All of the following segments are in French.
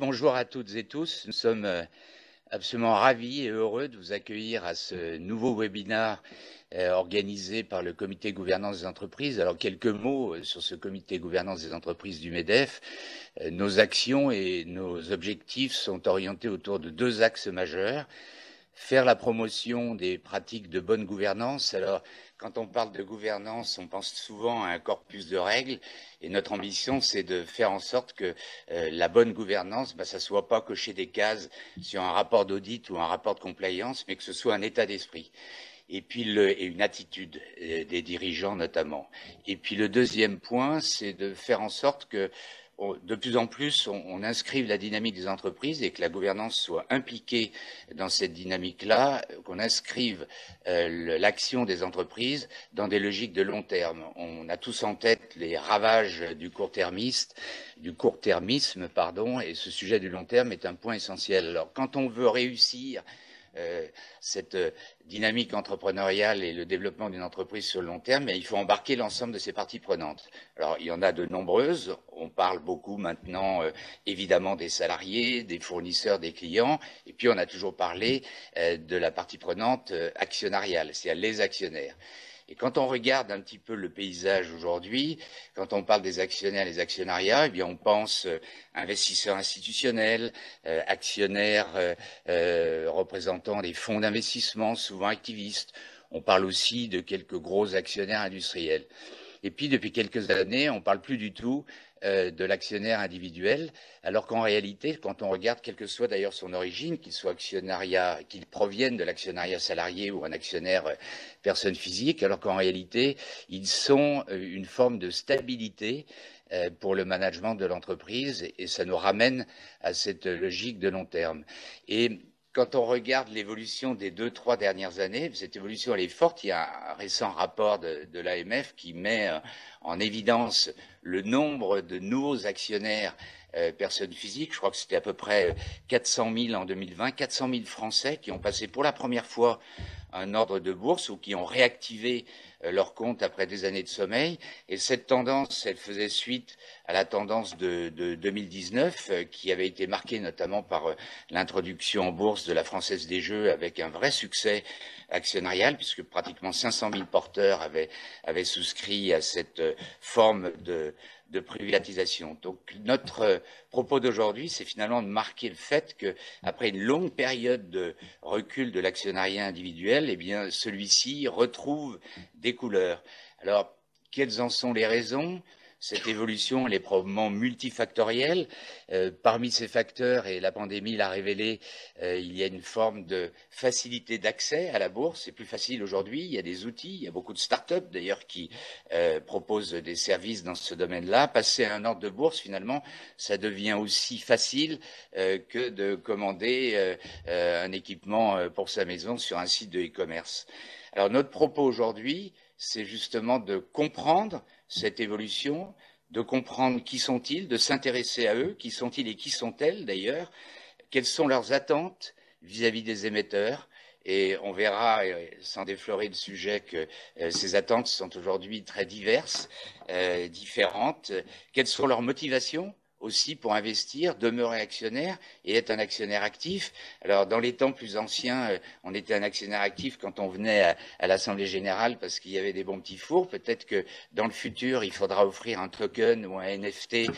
Bonjour à toutes et tous. Nous sommes absolument ravis et heureux de vous accueillir à ce nouveau webinaire organisé par le comité gouvernance des entreprises. Alors, quelques mots sur ce comité gouvernance des entreprises du MEDEF. Nos actions et nos objectifs sont orientés autour de deux axes majeurs. Faire la promotion des pratiques de bonne gouvernance. Alors, quand on parle de gouvernance, on pense souvent à un corpus de règles, et notre ambition, c'est de faire en sorte que la bonne gouvernance, ça ne soit pas cocher des cases sur un rapport d'audit ou un rapport de compliance, mais que ce soit un état d'esprit. Et puis et une attitude des dirigeants notamment. Et puis le deuxième point, c'est de faire en sorte que de plus en plus, on inscrive la dynamique des entreprises et que la gouvernance soit impliquée dans cette dynamique-là, qu'on inscrive l'action des entreprises dans des logiques de long terme. On a tous en tête les ravages du court-termisme, et ce sujet du long terme est un point essentiel. Alors, quand on veut réussir cette dynamique entrepreneuriale et le développement d'une entreprise sur le long terme, il faut embarquer l'ensemble de ces parties prenantes. Alors, il y en a de nombreuses. On parle beaucoup maintenant, évidemment, des salariés, des fournisseurs, des clients. Et puis, on a toujours parlé de la partie prenante actionnariale, c'est-à-dire les actionnaires. Et quand on regarde un petit peu le paysage aujourd'hui, quand on parle des actionnaires, les actionnariats, on pense investisseurs institutionnels, actionnaires représentant des fonds d'investissement, souvent activistes. On parle aussi de quelques gros actionnaires industriels. Et puis, depuis quelques années, on ne parle plus du tout de l'actionnaire individuel, alors qu'en réalité, quand on regarde, quelle que soit d'ailleurs son origine, qu'il provienne de l'actionnariat salarié ou un actionnaire personne physique, alors qu'en réalité, ils sont une forme de stabilité pour le management de l'entreprise, et ça nous ramène à cette logique de long terme. Et quand on regarde l'évolution des 2-3 dernières années, cette évolution elle est forte. Il y a un récent rapport de l'AMF qui met en évidence le nombre de nouveaux actionnaires personnes physiques. Je crois que c'était à peu près 400 000 en 2020, 400 000 Français qui ont passé pour la première fois un ordre de bourse ou qui ont réactivé leur compte après des années de sommeil. Et cette tendance, elle faisait suite à la tendance de 2019 qui avait été marquée notamment par l'introduction en bourse de la Française des Jeux avec un vrai succès actionnarial puisque pratiquement 500 000 porteurs avaient souscrit à cette forme de privatisation. Donc notre propos d'aujourd'hui, c'est finalement de marquer le fait qu'après une longue période de recul de l'actionnariat individuel, celui-ci retrouve des couleurs. Alors, quelles en sont les raisons ? Cette évolution, elle est probablement multifactorielle. Parmi ces facteurs, et la pandémie l'a révélé, il y a une forme de facilité d'accès à la bourse. C'est plus facile aujourd'hui. Il y a des outils. Il y a beaucoup de start-up d'ailleurs qui proposent des services dans ce domaine-là. Passer à un ordre de bourse, finalement, ça devient aussi facile que de commander un équipement pour sa maison sur un site de e-commerce. Alors, notre propos aujourd'hui, c'est justement de comprendre cette évolution, de comprendre qui sont-ils, de s'intéresser à eux, qui sont-ils et qui sont-elles d'ailleurs, quelles sont leurs attentes vis-à-vis des émetteurs. Et on verra, sans déflorer le sujet, que ces attentes sont aujourd'hui très diverses, différentes. Quelles sont leurs motivations aussi pour investir, demeurer actionnaire et être un actionnaire actif. Alors, dans les temps plus anciens, on était un actionnaire actif quand on venait à l'Assemblée générale parce qu'il y avait des bons petits fours. Peut-être que dans le futur, il faudra offrir un token ou un NFT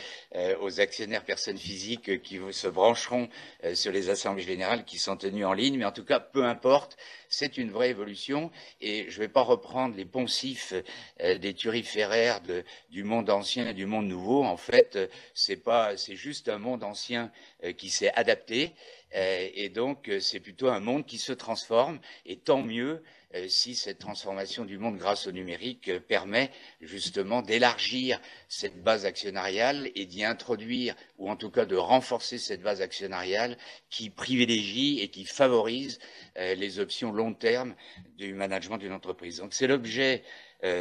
aux actionnaires personnes physiques qui se brancheront sur les assemblées générales qui sont tenues en ligne. Mais en tout cas, peu importe, c'est une vraie évolution. Et je ne vais pas reprendre les poncifs des thuriféraires du monde ancien et du monde nouveau. En fait, c'est juste un monde ancien qui s'est adapté et donc c'est plutôt un monde qui se transforme et tant mieux si cette transformation du monde grâce au numérique permet justement d'élargir cette base actionnariale et d'y introduire, ou en tout cas de renforcer cette base actionnariale qui privilégie et qui favorise les options long terme du management d'une entreprise. Donc c'est l'objet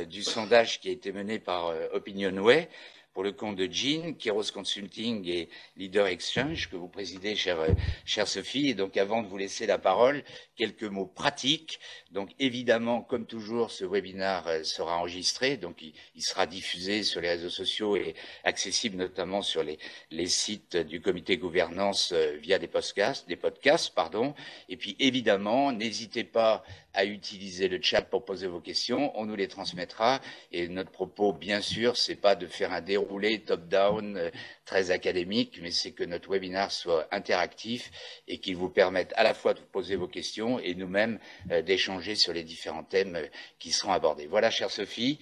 du sondage qui a été mené par Opinionway. pour le compte de Jean, Kairos Consulting et Leader Exchange, que vous présidez, chère Sophie. Et donc, avant de vous laisser la parole, quelques mots pratiques. Donc, évidemment, comme toujours, ce webinaire sera enregistré, donc il sera diffusé sur les réseaux sociaux et accessible notamment sur les sites du comité gouvernance via des podcasts, Et puis, évidemment, n'hésitez pas à utiliser le chat pour poser vos questions. On nous les transmettra. Et notre propos, bien sûr, c'est pas de faire un déroulé top-down très académique, mais c'est que notre webinaire soit interactif et qu'il vous permette à la fois de poser vos questions et nous-mêmes d'échanger sur les différents thèmes qui seront abordés. Voilà, chère Sophie,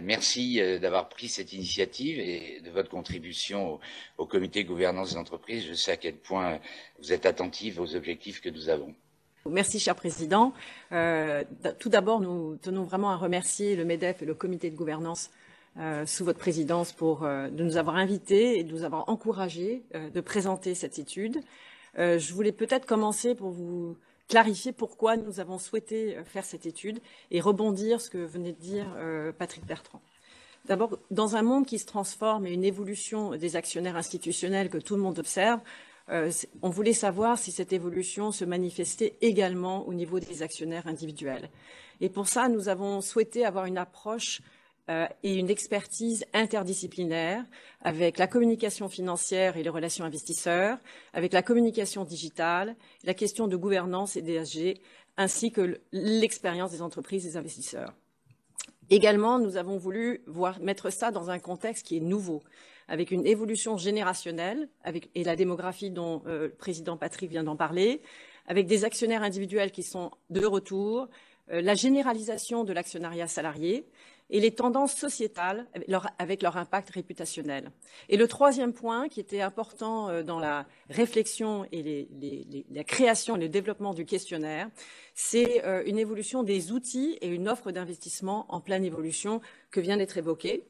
merci d'avoir pris cette initiative et de votre contribution au comité gouvernance des entreprises. Je sais à quel point vous êtes attentive aux objectifs que nous avons. Merci, cher Président. Tout d'abord, nous tenons vraiment à remercier le MEDEF et le comité de gouvernance sous votre présidence de nous avoir invités et de nous avoir encouragés de présenter cette étude. Je voulais peut-être commencer pour vous clarifier pourquoi nous avons souhaité faire cette étude et rebondir ce que venait de dire Patrick Bertrand. D'abord, dans un monde qui se transforme et une évolution des actionnaires institutionnels que tout le monde observe, on voulait savoir si cette évolution se manifestait également au niveau des actionnaires individuels. Et pour ça, nous avons souhaité avoir une approche et une expertise interdisciplinaire avec la communication financière et les relations investisseurs, avec la communication digitale, la question de gouvernance et d'ESG, ainsi que l'expérience des entreprises et des investisseurs. Également, nous avons voulu mettre ça dans un contexte qui est nouveau, avec une évolution générationnelle et la démographie dont le président Patrick vient d'en parler, avec des actionnaires individuels qui sont de retour, la généralisation de l'actionnariat salarié et les tendances sociétales avec leur impact réputationnel. Et le troisième point qui était important dans la réflexion et la création et le développement du questionnaire, c'est une évolution des outils et une offre d'investissement en pleine évolution que vient d'être évoquée.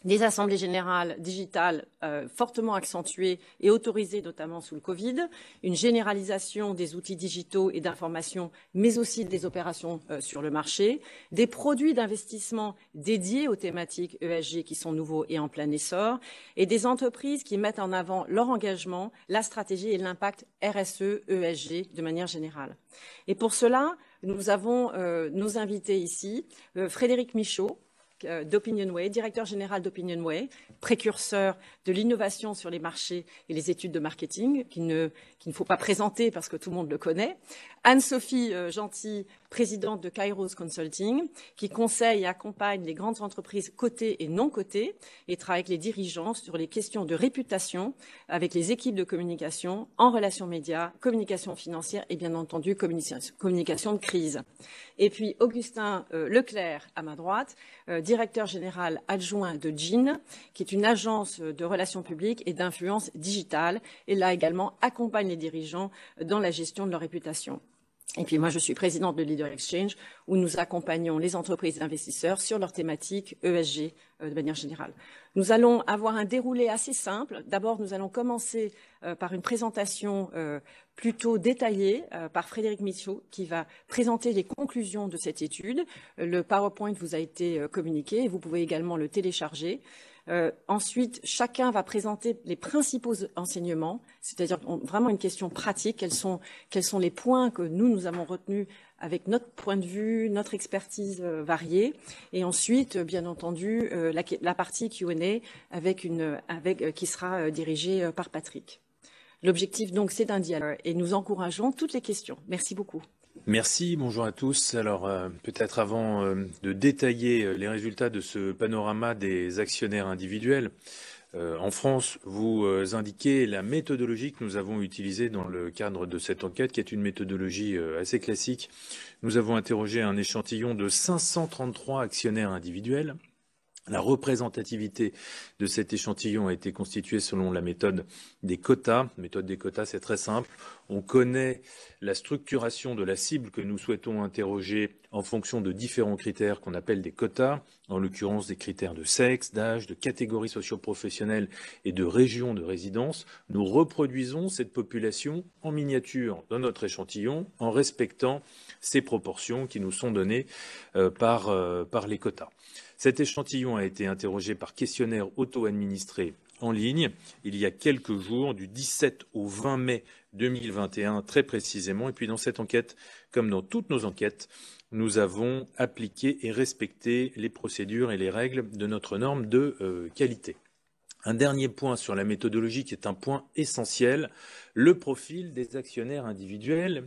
Des assemblées générales digitales fortement accentuées et autorisées notamment sous le Covid, une généralisation des outils digitaux et d'information, mais aussi des opérations sur le marché, des produits d'investissement dédiés aux thématiques ESG qui sont nouveaux et en plein essor, et des entreprises qui mettent en avant leur engagement, la stratégie et l'impact RSE, ESG de manière générale. Et pour cela, nous avons nos invités ici, Frédéric Michaud, d'OpinionWay, directeur général d'OpinionWay, précurseur de l'innovation sur les marchés et les études de marketing, qu'il ne faut pas présenter parce que tout le monde le connaît. Anne-Sophie Gentil, présidente de Kairos Consulting, qui conseille et accompagne les grandes entreprises cotées et non cotées et travaille avec les dirigeants sur les questions de réputation, avec les équipes de communication, en relations médias, communication financière et bien entendu communication de crise. Et puis Augustin Leclerc, à ma droite, directeur général adjoint de Jean, qui est une agence de relations publiques et d'influence digitale, et là également accompagne les dirigeants dans la gestion de leur réputation. Et puis moi, je suis présidente de Leader Exchange, où nous accompagnons les entreprises et investisseurs sur leurs thématiques ESG de manière générale. Nous allons avoir un déroulé assez simple. D'abord, nous allons commencer par une présentation plutôt détaillée par Frédéric Michaud, qui va présenter les conclusions de cette étude. Le PowerPoint vous a été communiqué et vous pouvez également le télécharger. Ensuite, chacun va présenter les principaux enseignements, c'est-à-dire vraiment une question pratique. Quels sont les points que nous avons retenus avec notre point de vue, notre expertise variée. Et ensuite, bien entendu, la partie Q&A qui sera dirigée par Patrick. L'objectif, donc, c'est d'un dialogue et nous encourageons toutes les questions. Merci beaucoup. Merci, bonjour à tous. Alors, peut-être avant de détailler les résultats de ce panorama des actionnaires individuels, en France, vous indiquez la méthodologie que nous avons utilisée dans le cadre de cette enquête, qui est une méthodologie assez classique. Nous avons interrogé un échantillon de 533 actionnaires individuels. La représentativité de cet échantillon a été constituée selon la méthode des quotas. La méthode des quotas, c'est très simple. On connaît la structuration de la cible que nous souhaitons interroger en fonction de différents critères qu'on appelle des quotas, en l'occurrence des critères de sexe, d'âge, de catégorie socio-professionnelle et de région de résidence. Nous reproduisons cette population en miniature dans notre échantillon en respectant ces proportions qui nous sont données par les quotas. Cet échantillon a été interrogé par questionnaire auto-administré en ligne il y a quelques jours, du 17 au 20 mai 2021 très précisément. Et puis dans cette enquête, comme dans toutes nos enquêtes, nous avons appliqué et respecté les procédures et les règles de notre norme de qualité. Un dernier point sur la méthodologie qui est un point essentiel, le profil des actionnaires individuels.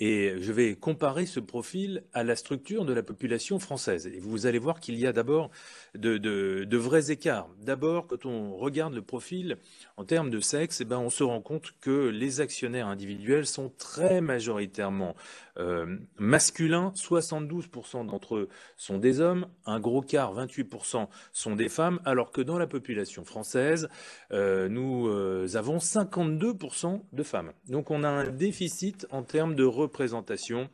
Et je vais comparer ce profil à la structure de la population française. Et vous allez voir qu'il y a d'abord de vrais écarts. D'abord, quand on regarde le profil en termes de sexe, on se rend compte que les actionnaires individuels sont très majoritairement masculins. 72% d'entre eux sont des hommes, un gros quart, 28%, sont des femmes, alors que dans la population française, nous avons 52% de femmes. Donc on a un déficit en termes de représentation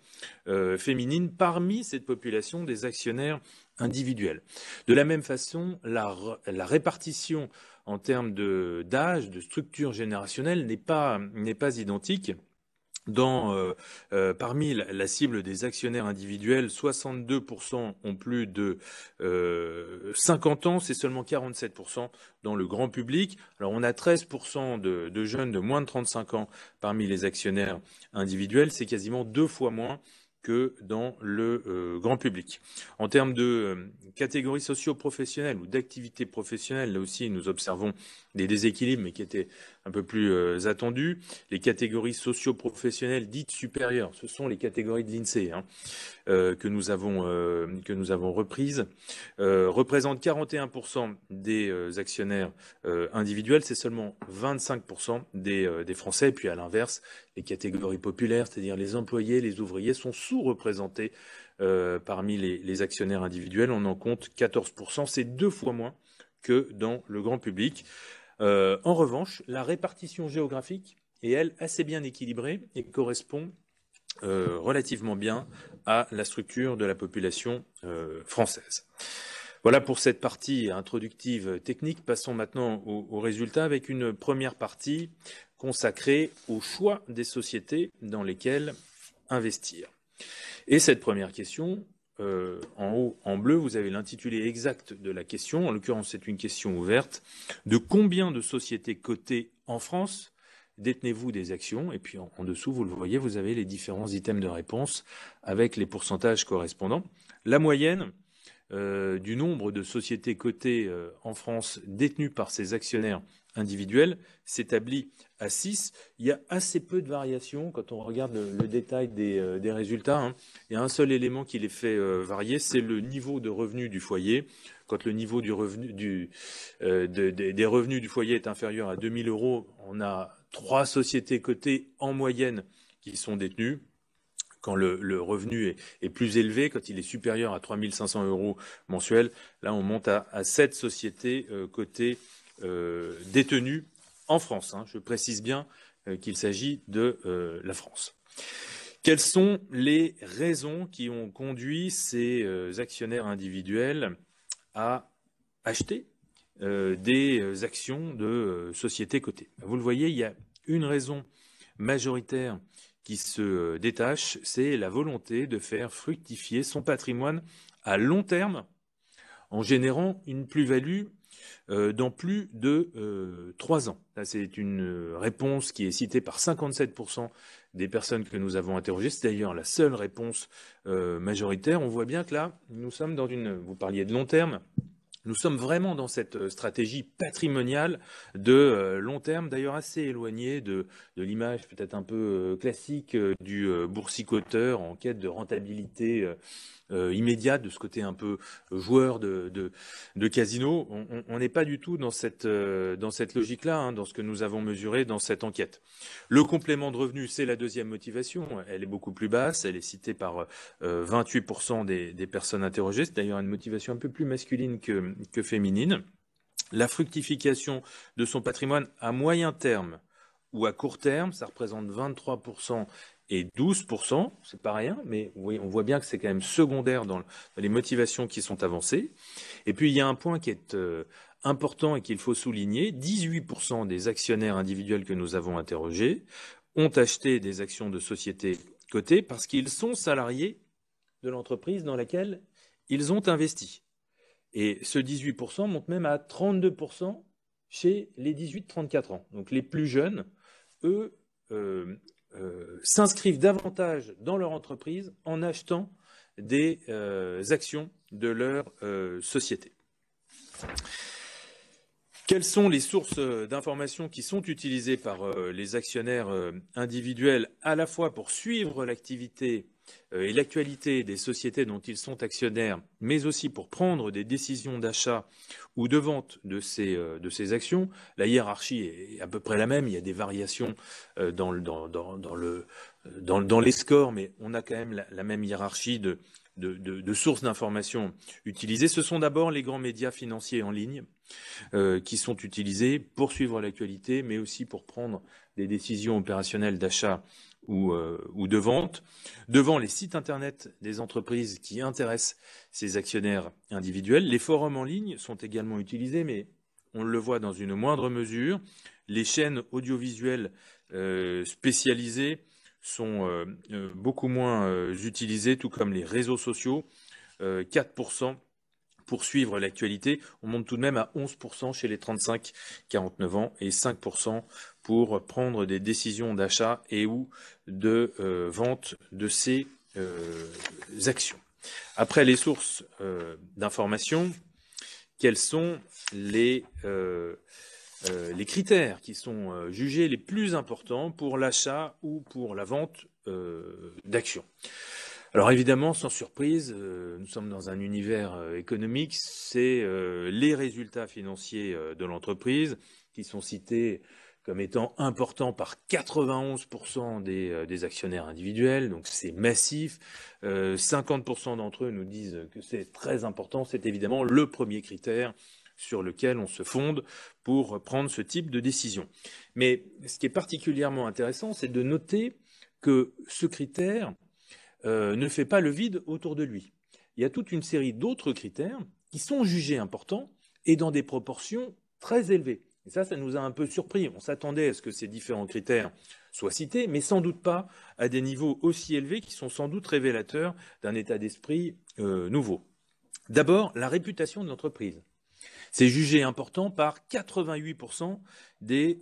féminine parmi cette population des actionnaires individuels. De la même façon, la répartition en termes d'âge, de structure générationnelle n'est pas identique. Parmi la cible des actionnaires individuels, 62% ont plus de 50 ans, c'est seulement 47% dans le grand public. Alors on a 13% de jeunes de moins de 35 ans parmi les actionnaires individuels, c'est quasiment 2 fois moins que dans le grand public. En termes de catégories socio-professionnelles ou d'activités professionnelles, là aussi nous observons des déséquilibres, mais qui étaient un peu plus attendus. Les catégories socio-professionnelles dites supérieures, ce sont les catégories de l'INSEE que nous avons reprises, représentent 41% des actionnaires individuels, c'est seulement 25% des Français. Et puis à l'inverse, les catégories populaires, c'est-à-dire les employés, les ouvriers, sont sous-représentés parmi les actionnaires individuels. On en compte 14%, c'est 2 fois moins que dans le grand public. En revanche, la répartition géographique est, elle, assez bien équilibrée et correspond relativement bien à la structure de la population française. Voilà pour cette partie introductive technique. Passons maintenant aux résultats avec une première partie consacrée au choix des sociétés dans lesquelles investir. Et cette première question, en haut, en bleu, vous avez l'intitulé exact de la question. En l'occurrence, c'est une question ouverte. De combien de sociétés cotées en France détenez-vous des actions? Et puis en dessous, vous le voyez, vous avez les différents items de réponse avec les pourcentages correspondants. La moyenne du nombre de sociétés cotées en France détenues par ces actionnaires individuels s'établit à 6. Il y a assez peu de variations quand on regarde le détail des résultats. Il y a un seul élément qui les fait varier, c'est le niveau de revenu du foyer. Quand le niveau des revenus du foyer est inférieur à 2 000 €, on a 3 sociétés cotées en moyenne qui sont détenues. Quand le revenu est plus élevé, quand il est supérieur à 3 500 € mensuels, là on monte à 7 sociétés cotées détenues en France. Je précise bien qu'il s'agit de la France. Quelles sont les raisons qui ont conduit ces actionnaires individuels à acheter des actions de sociétés cotées? Vous le voyez, il y a une raison majoritaire qui se détache, c'est la volonté de faire fructifier son patrimoine à long terme en générant une plus-value dans plus de 3 ans. C'est une réponse qui est citée par 57% des personnes que nous avons interrogées. C'est d'ailleurs la seule réponse majoritaire. On voit bien que là, nous sommes dans vous parliez de long terme, nous sommes vraiment dans cette stratégie patrimoniale de long terme, d'ailleurs assez éloignée de l'image peut-être un peu classique du boursicoteur en quête de rentabilité immédiate, de ce côté un peu joueur de casino. On n'est pas du tout dans cette logique-là, dans ce que nous avons mesuré dans cette enquête. Le complément de revenus, c'est la deuxième motivation. Elle est beaucoup plus basse, elle est citée par 28% des personnes interrogées. C'est d'ailleurs une motivation un peu plus masculine que féminine. La fructification de son patrimoine à moyen terme ou à court terme, ça représente 23% et 12%, c'est pas rien, mais on voit bien que c'est quand même secondaire dans les motivations qui sont avancées. Et puis il y a un point qui est important et qu'il faut souligner, 18% des actionnaires individuels que nous avons interrogés ont acheté des actions de sociétés cotées parce qu'ils sont salariés de l'entreprise dans laquelle ils ont investi. Et ce 18% monte même à 32% chez les 18-34 ans. Donc les plus jeunes, eux, s'inscrivent davantage dans leur entreprise en achetant des actions de leur société. Quelles sont les sources d'informations qui sont utilisées par les actionnaires individuels à la fois pour suivre l'activité et l'actualité des sociétés dont ils sont actionnaires, mais aussi pour prendre des décisions d'achat ou de vente de ces actions? La hiérarchie est à peu près la même, il y a des variations dans les scores, mais on a quand même la même hiérarchie de sources d'informations utilisées. Ce sont d'abord les grands médias financiers en ligne qui sont utilisés pour suivre l'actualité, mais aussi pour prendre des décisions opérationnelles d'achat ou de vente. Devant les sites internet des entreprises qui intéressent ces actionnaires individuels, les forums en ligne sont également utilisés, mais on le voit dans une moindre mesure. Les chaînes audiovisuelles spécialisées sont beaucoup moins utilisées, tout comme les réseaux sociaux, 4% pour suivre l'actualité. On monte tout de même à 11% chez les 35-49 ans et 5% pour prendre des décisions d'achat et ou de vente de ces actions. Après les sources d'information, quels sont les critères qui sont jugés les plus importants pour l'achat ou pour la vente d'actions? Alors évidemment, sans surprise, nous sommes dans un univers économique, c'est les résultats financiers de l'entreprise qui sont cités comme étant importants par 91% des actionnaires individuels, donc c'est massif. 50% d'entre eux nous disent que c'est très important, c'est évidemment le premier critère sur lequel on se fonde pour prendre ce type de décision. Mais ce qui est particulièrement intéressant, c'est de noter que ce critère ne fait pas le vide autour de lui. Il y a toute une série d'autres critères qui sont jugés importants et dans des proportions très élevées. Et ça nous a un peu surpris. On s'attendait à ce que ces différents critères soient cités, mais sans doute pas à des niveaux aussi élevés qui sont sans doute révélateurs d'un état d'esprit nouveau. D'abord, la réputation de l'entreprise. C'est jugé important par 88% des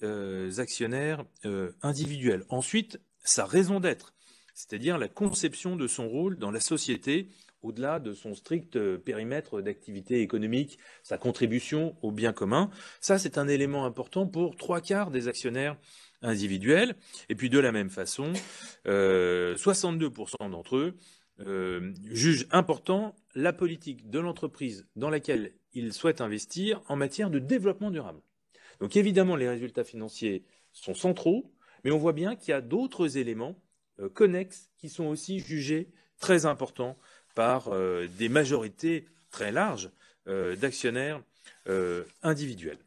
actionnaires individuels. Ensuite, sa raison d'être, c'est-à-dire la conception de son rôle dans la société, au-delà de son strict périmètre d'activité économique, sa contribution au bien commun. Ça, c'est un élément important pour 3/4 des actionnaires individuels. Et puis, de la même façon, 62% d'entre eux jugent important la politique de l'entreprise dans laquelle ils souhaitent investir en matière de développement durable. Donc, évidemment, les résultats financiers sont centraux, mais on voit bien qu'il y a d'autres éléments connexes qui sont aussi jugés très importants par des majorités très larges d'actionnaires individuels.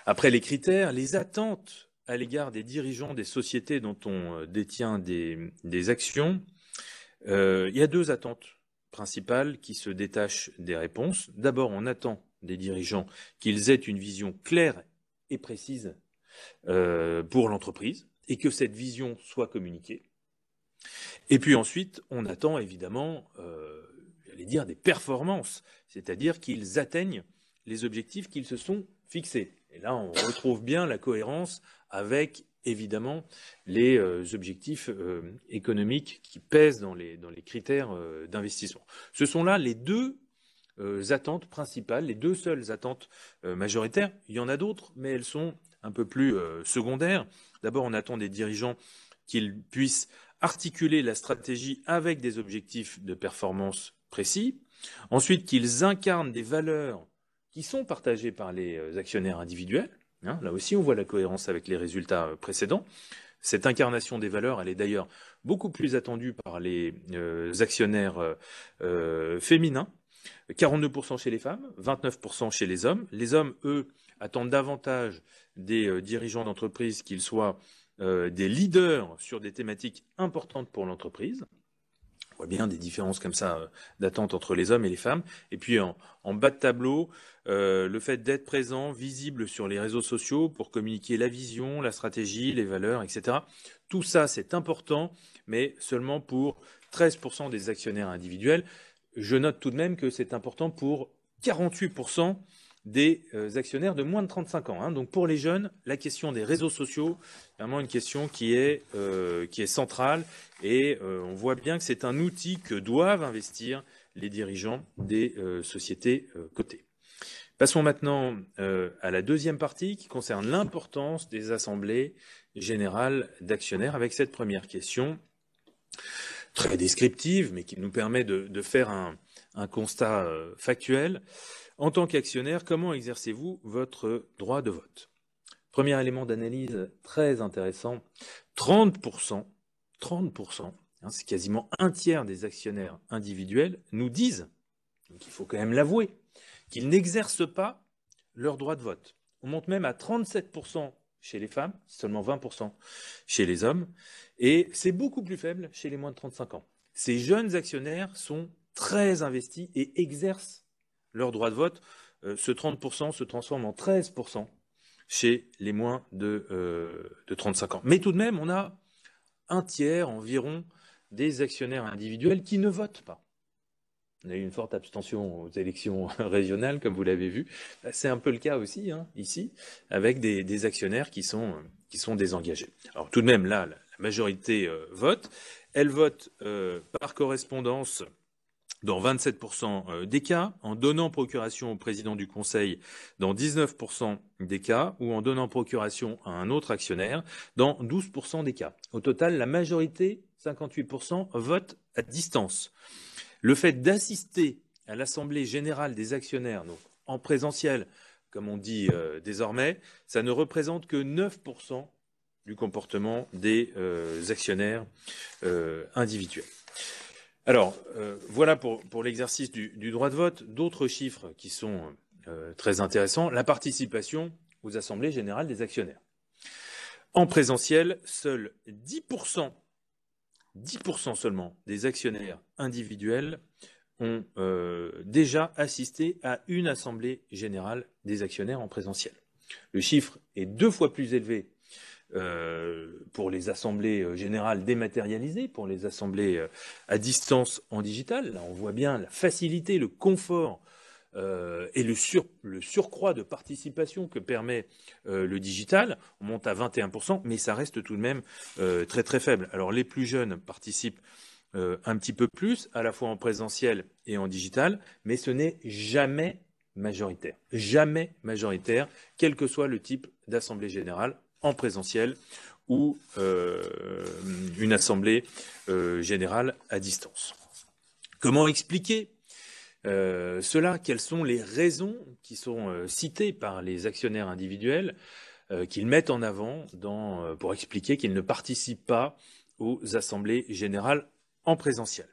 Après les critères, les attentes à l'égard des dirigeants des sociétés dont on détient des actions, il y a deux attentes principales qui se détachent des réponses. D'abord, on attend des dirigeants qu'ils aient une vision claire et précise pour l'entreprise, et que cette vision soit communiquée. Et puis ensuite, on attend évidemment, j'allais dire, des performances, c'est-à-dire qu'ils atteignent les objectifs qu'ils se sont fixés. Et là, on retrouve bien la cohérence avec, évidemment, les objectifs économiques qui pèsent dans les critères d'investissement. Ce sont là les deux attentes principales, les deux seules attentes majoritaires. Il y en a d'autres, mais elles sont un peu plus secondaires. D'abord, on attend des dirigeants qu'ils puissent articuler la stratégie avec des objectifs de performance précis. Ensuite, qu'ils incarnent des valeurs qui sont partagées par les actionnaires individuels. Là aussi, on voit la cohérence avec les résultats précédents. Cette incarnation des valeurs, elle est d'ailleurs beaucoup plus attendue par les actionnaires féminins. 42% chez les femmes, 29% chez les hommes. Les hommes, eux, attendent davantage des dirigeants d'entreprise qu'ils soient des leaders sur des thématiques importantes pour l'entreprise. On voit bien des différences comme ça d'attente entre les hommes et les femmes. Et puis en bas de tableau, le fait d'être présent, visible sur les réseaux sociaux pour communiquer la vision, la stratégie, les valeurs, etc. Tout ça, c'est important, mais seulement pour 13% des actionnaires individuels. je note tout de même que c'est important pour 48% des actionnaires de moins de 35 ans. Hein. Donc pour les jeunes, la question des réseaux sociaux, vraiment une question qui est centrale, et on voit bien que c'est un outil que doivent investir les dirigeants des sociétés cotées. Passons maintenant à la deuxième partie qui concerne l'importance des assemblées générales d'actionnaires, avec cette première question très descriptive, mais qui nous permet de faire un constat factuel. En tant qu'actionnaire, comment exercez-vous votre droit de vote? Premier élément d'analyse très intéressant, 30%, hein, c'est quasiment un tiers des actionnaires individuels nous disent, donc il faut quand même l'avouer, qu'ils n'exercent pas leur droit de vote. On monte même à 37% chez les femmes, seulement 20% chez les hommes, et c'est beaucoup plus faible chez les moins de 35 ans. Ces jeunes actionnaires sont très investis et exercent leur droit de vote. Ce 30% se transforme en 13% chez les moins de 35 ans. Mais tout de même, on a un tiers environ des actionnaires individuels qui ne votent pas. On a eu une forte abstention aux élections régionales, comme vous l'avez vu. C'est un peu le cas aussi, hein, ici, avec des actionnaires qui sont désengagés. Alors tout de même, là, la majorité vote. Elle vote par correspondance dans 27% des cas, en donnant procuration au président du conseil dans 19% des cas, ou en donnant procuration à un autre actionnaire dans 12% des cas. Au total, la majorité, 58%, vote à distance. Le fait d'assister à l'Assemblée générale des actionnaires, donc en présentiel, comme on dit désormais, ça ne représente que 9% du comportement des actionnaires individuels. Alors, voilà pour l'exercice du droit de vote. D'autres chiffres qui sont très intéressants. La participation aux assemblées générales des actionnaires. En présentiel, seuls 10% seulement des actionnaires individuels ont déjà assisté à une assemblée générale des actionnaires en présentiel. Le chiffre est 2 fois plus élevé pour les assemblées générales dématérialisées, pour les assemblées à distance en digital. Là, on voit bien la facilité, le confort et le surcroît de participation que permet le digital. On monte à 21%, mais ça reste tout de même très très faible. Alors les plus jeunes participent un petit peu plus, à la fois en présentiel et en digital, mais ce n'est jamais majoritaire. Jamais majoritaire, quel que soit le type d'assemblée générale, en présentiel ou une assemblée générale à distance. Comment expliquer cela? Quelles sont les raisons qui sont citées par les actionnaires individuels qu'ils mettent en avant pour expliquer qu'ils ne participent pas aux assemblées générales en présentiel?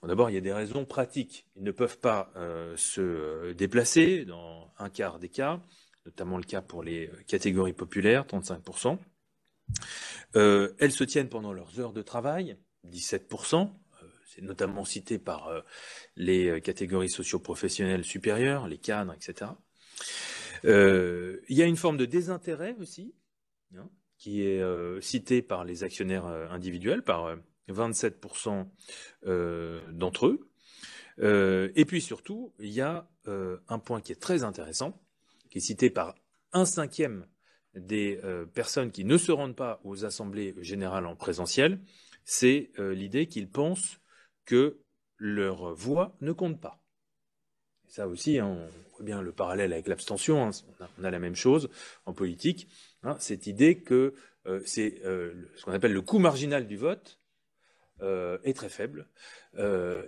Bon, d'abord, il y a des raisons pratiques. Ils ne peuvent pas se déplacer dans un quart des cas, notamment le cas pour les catégories populaires, 35%. Elles se tiennent pendant leurs heures de travail, 17%. C'est notamment cité par les catégories socio-professionnelles supérieures, les cadres, etc. Il y a une forme de désintérêt aussi, hein, qui est citée par les actionnaires individuels, par 27% d'entre eux. Et puis surtout, il y a un point qui est très intéressant, qui est cité par 1/5 des personnes qui ne se rendent pas aux assemblées générales en présentiel, c'est l'idée qu'ils pensent que leur voix ne compte pas. Et ça aussi, hein, on voit bien le parallèle avec l'abstention, hein, on a la même chose en politique, hein, cette idée que c'est ce qu'on appelle le coût marginal du vote est très faible,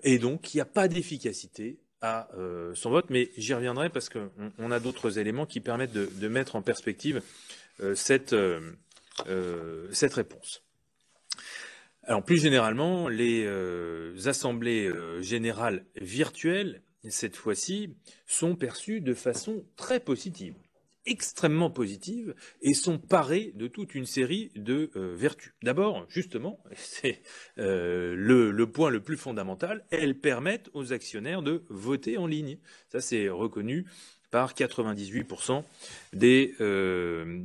et donc il n'y a pas d'efficacité à son vote, mais j'y reviendrai parce qu'on a d'autres éléments qui permettent de mettre en perspective cette réponse. Alors plus généralement, les assemblées générales virtuelles, cette fois-ci, sont perçues de façon très positive, extrêmement positive, et sont parées de toute une série de vertus. D'abord, justement, c'est le point le plus fondamental, elles permettent aux actionnaires de voter en ligne. Ça, c'est reconnu par 98% des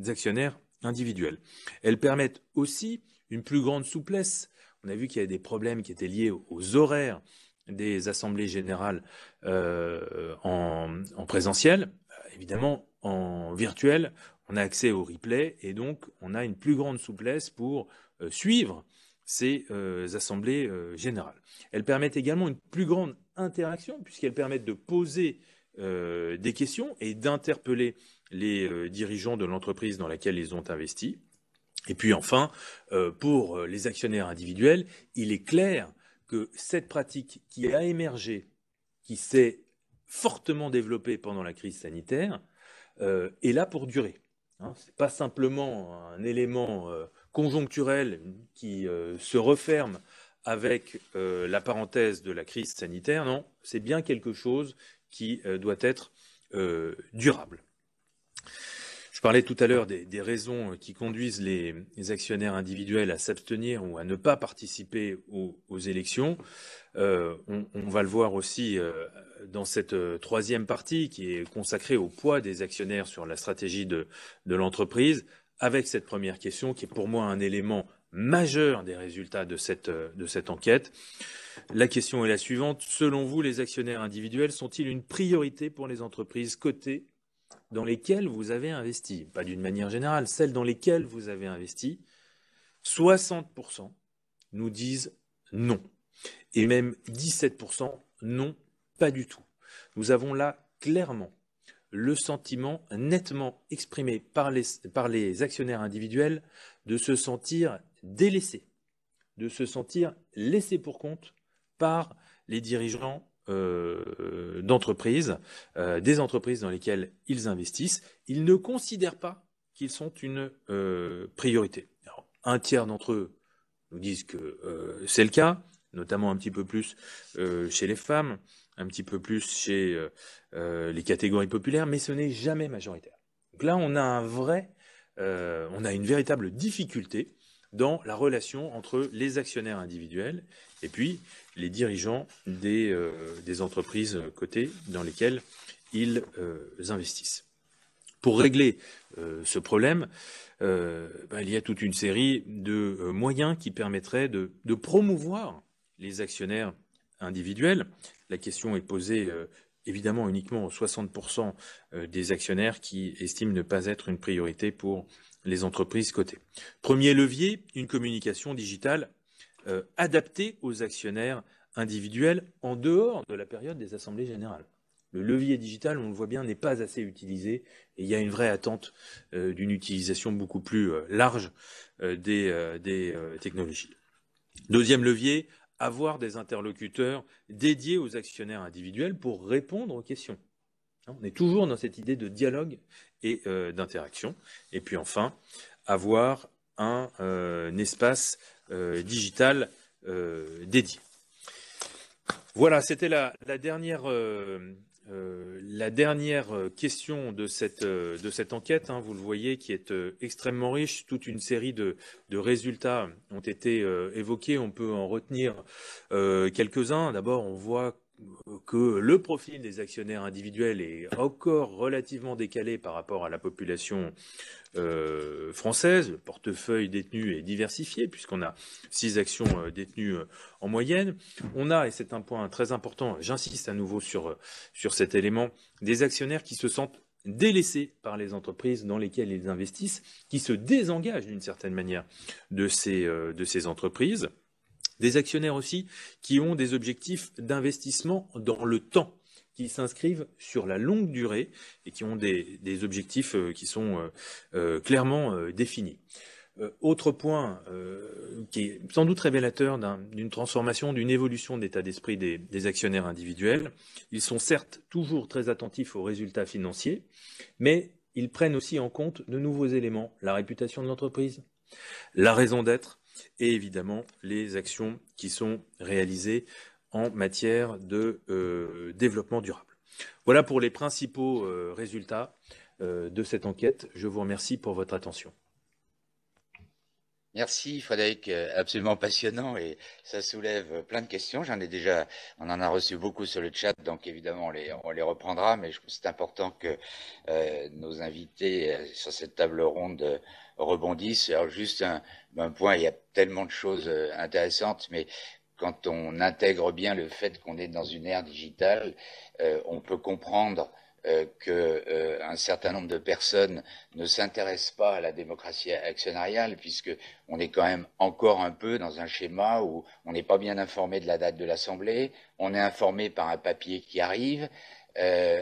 actionnaires individuels. Elles permettent aussi une plus grande souplesse. On a vu qu'il y avait des problèmes qui étaient liés aux horaires des assemblées générales en présentiel. Évidemment, en virtuel, on a accès au replay et donc on a une plus grande souplesse pour suivre ces assemblées générales. Elles permettent également une plus grande interaction puisqu'elles permettent de poser des questions et d'interpeller les dirigeants de l'entreprise dans laquelle ils ont investi. Et puis enfin, pour les actionnaires individuels, il est clair que cette pratique qui a émergé, qui s'est fortement développée pendant la crise sanitaire, est là pour durer. Hein, ce n'est pas simplement un élément conjoncturel qui se referme avec la parenthèse de la crise sanitaire, non, c'est bien quelque chose qui doit être durable. Je parlais tout à l'heure des raisons qui conduisent les actionnaires individuels à s'abstenir ou à ne pas participer aux élections. On va le voir aussi dans cette troisième partie qui est consacrée au poids des actionnaires sur la stratégie de l'entreprise, avec cette première question qui est pour moi un élément majeur des résultats de cette enquête. La question est la suivante. Selon vous, les actionnaires individuels sont-ils une priorité pour les entreprises cotées dans lesquelles vous avez investi? Pas d'une manière générale, celles dans lesquelles vous avez investi. 60% nous disent non. Et même 17% non, pas du tout. Nous avons là clairement le sentiment nettement exprimé par les actionnaires individuels de se sentir délaissés, de se sentir laissés pour compte par les dirigeants d'entreprises, des entreprises dans lesquelles ils investissent. Ils ne considèrent pas qu'ils sont une priorité. Alors, un tiers d'entre eux nous disent que c'est le cas, notamment un petit peu plus chez les femmes, un petit peu plus chez les catégories populaires, mais ce n'est jamais majoritaire. Donc là, on a une véritable difficulté dans la relation entre les actionnaires individuels et puis les dirigeants des entreprises cotées dans lesquelles ils investissent. Pour régler ce problème, il y a toute une série de moyens qui permettraient de promouvoir les actionnaires individuels. La question est posée évidemment uniquement aux 60% des actionnaires qui estiment ne pas être une priorité pour les entreprises cotées. Premier levier, une communication digitale adaptée aux actionnaires individuels en dehors de la période des assemblées générales. Le levier digital, on le voit bien, n'est pas assez utilisé et il y a une vraie attente d'une utilisation beaucoup plus large des technologies. Deuxième levier, avoir des interlocuteurs dédiés aux actionnaires individuels pour répondre aux questions. On est toujours dans cette idée de dialogue et d'interaction. Et puis enfin, avoir un espace digital dédié. Voilà, c'était la dernière question de cette enquête, hein, vous le voyez, qui est extrêmement riche. Toute une série de résultats ont été évoqués. On peut en retenir quelques-uns. D'abord, on voit que le profil des actionnaires individuels est encore relativement décalé par rapport à la population française. Le portefeuille détenu est diversifié puisqu'on a 6 actions détenues en moyenne. On a, et c'est un point très important, j'insiste à nouveau sur cet élément, des actionnaires qui se sentent délaissés par les entreprises dans lesquelles ils investissent, qui se désengagent d'une certaine manière de ces entreprises. Des actionnaires aussi qui ont des objectifs d'investissement dans le temps, qui s'inscrivent sur la longue durée et qui ont des objectifs qui sont clairement définis. Autre point qui est sans doute révélateur d'une transformation, d'une évolution de l'état d'esprit des actionnaires individuels. Ils sont certes toujours très attentifs aux résultats financiers, mais ils prennent aussi en compte de nouveaux éléments, la réputation de l'entreprise, la raison d'être, et évidemment les actions qui sont réalisées en matière de développement durable. Voilà pour les principaux résultats de cette enquête. Je vous remercie pour votre attention. Merci Frédéric, absolument passionnant et ça soulève plein de questions. On en a reçu beaucoup sur le chat, donc évidemment on les reprendra, mais je trouve que c'est important que nos invités sur cette table ronde rebondissent. Alors juste un point, il y a tellement de choses intéressantes, mais quand on intègre bien le fait qu'on est dans une ère digitale, on peut comprendre qu'un certain nombre de personnes ne s'intéressent pas à la démocratie actionnariale, puisque on est quand même encore un peu dans un schéma où on n'est pas bien informé de la date de l'Assemblée, on est informé par un papier qui arrive.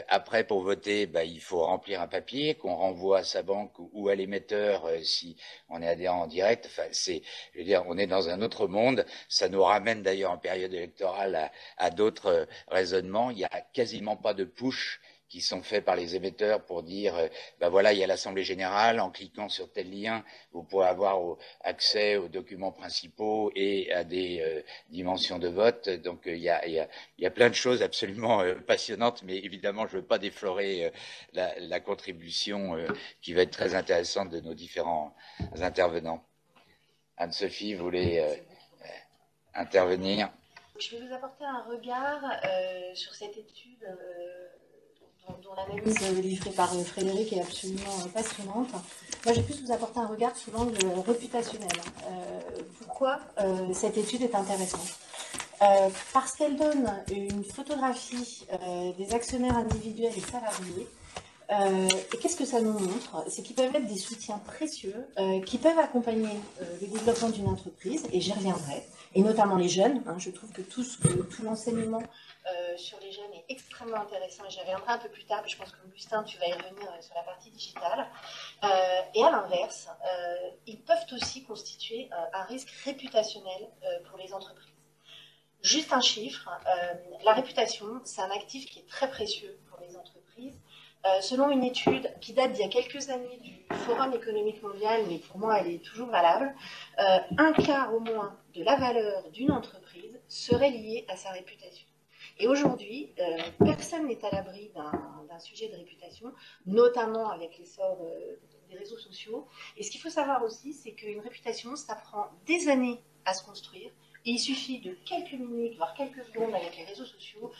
Après, pour voter, il faut remplir un papier qu'on renvoie à sa banque ou à l'émetteur si on est adhérent en direct. Enfin, je veux dire, on est dans un autre monde. Ça nous ramène d'ailleurs en période électorale à d'autres raisonnements. Il n'y a quasiment pas de push qui sont faits par les émetteurs pour dire voilà, il y a l'Assemblée générale, en cliquant sur tel lien, vous pourrez avoir accès aux documents principaux et à des dimensions de vote. Donc il y a plein de choses absolument passionnantes, mais évidemment, je ne veux pas déflorer la contribution qui va être très intéressante de nos différents intervenants. Anne-Sophie voulait intervenir. Je vais vous apporter un regard sur cette étude dont l'analyse livrée par Frédéric est absolument passionnante. Moi, j'ai plus vous apporter un regard sous l'angle réputationnel. Pourquoi cette étude est intéressante? Parce qu'elle donne une photographie des actionnaires individuels et salariés. Et qu'est-ce que ça nous montre? C'est qu'ils peuvent être des soutiens précieux qui peuvent accompagner le développement d'une entreprise, et j'y reviendrai, et notamment les jeunes. Je trouve que tout l'enseignement sur les jeunes est extrêmement intéressant, et j'y reviendrai un peu plus tard, mais je pense que Augustin, tu vas y revenir sur la partie digitale. Et à l'inverse, ils peuvent aussi constituer un risque réputationnel pour les entreprises. Juste un chiffre, la réputation, c'est un actif qui est très précieux pour les entreprises. Selon une étude qui date d'il y a quelques années du Forum économique mondial, mais pour moi elle est toujours valable, un quart au moins de la valeur d'une entreprise serait lié à sa réputation. Et aujourd'hui, personne n'est à l'abri d'un sujet de réputation, notamment avec l'essor des réseaux sociaux. Et ce qu'il faut savoir aussi, c'est qu'une réputation, ça prend des années à se construire. Et il suffit de quelques minutes, voire quelques secondes avec les réseaux sociaux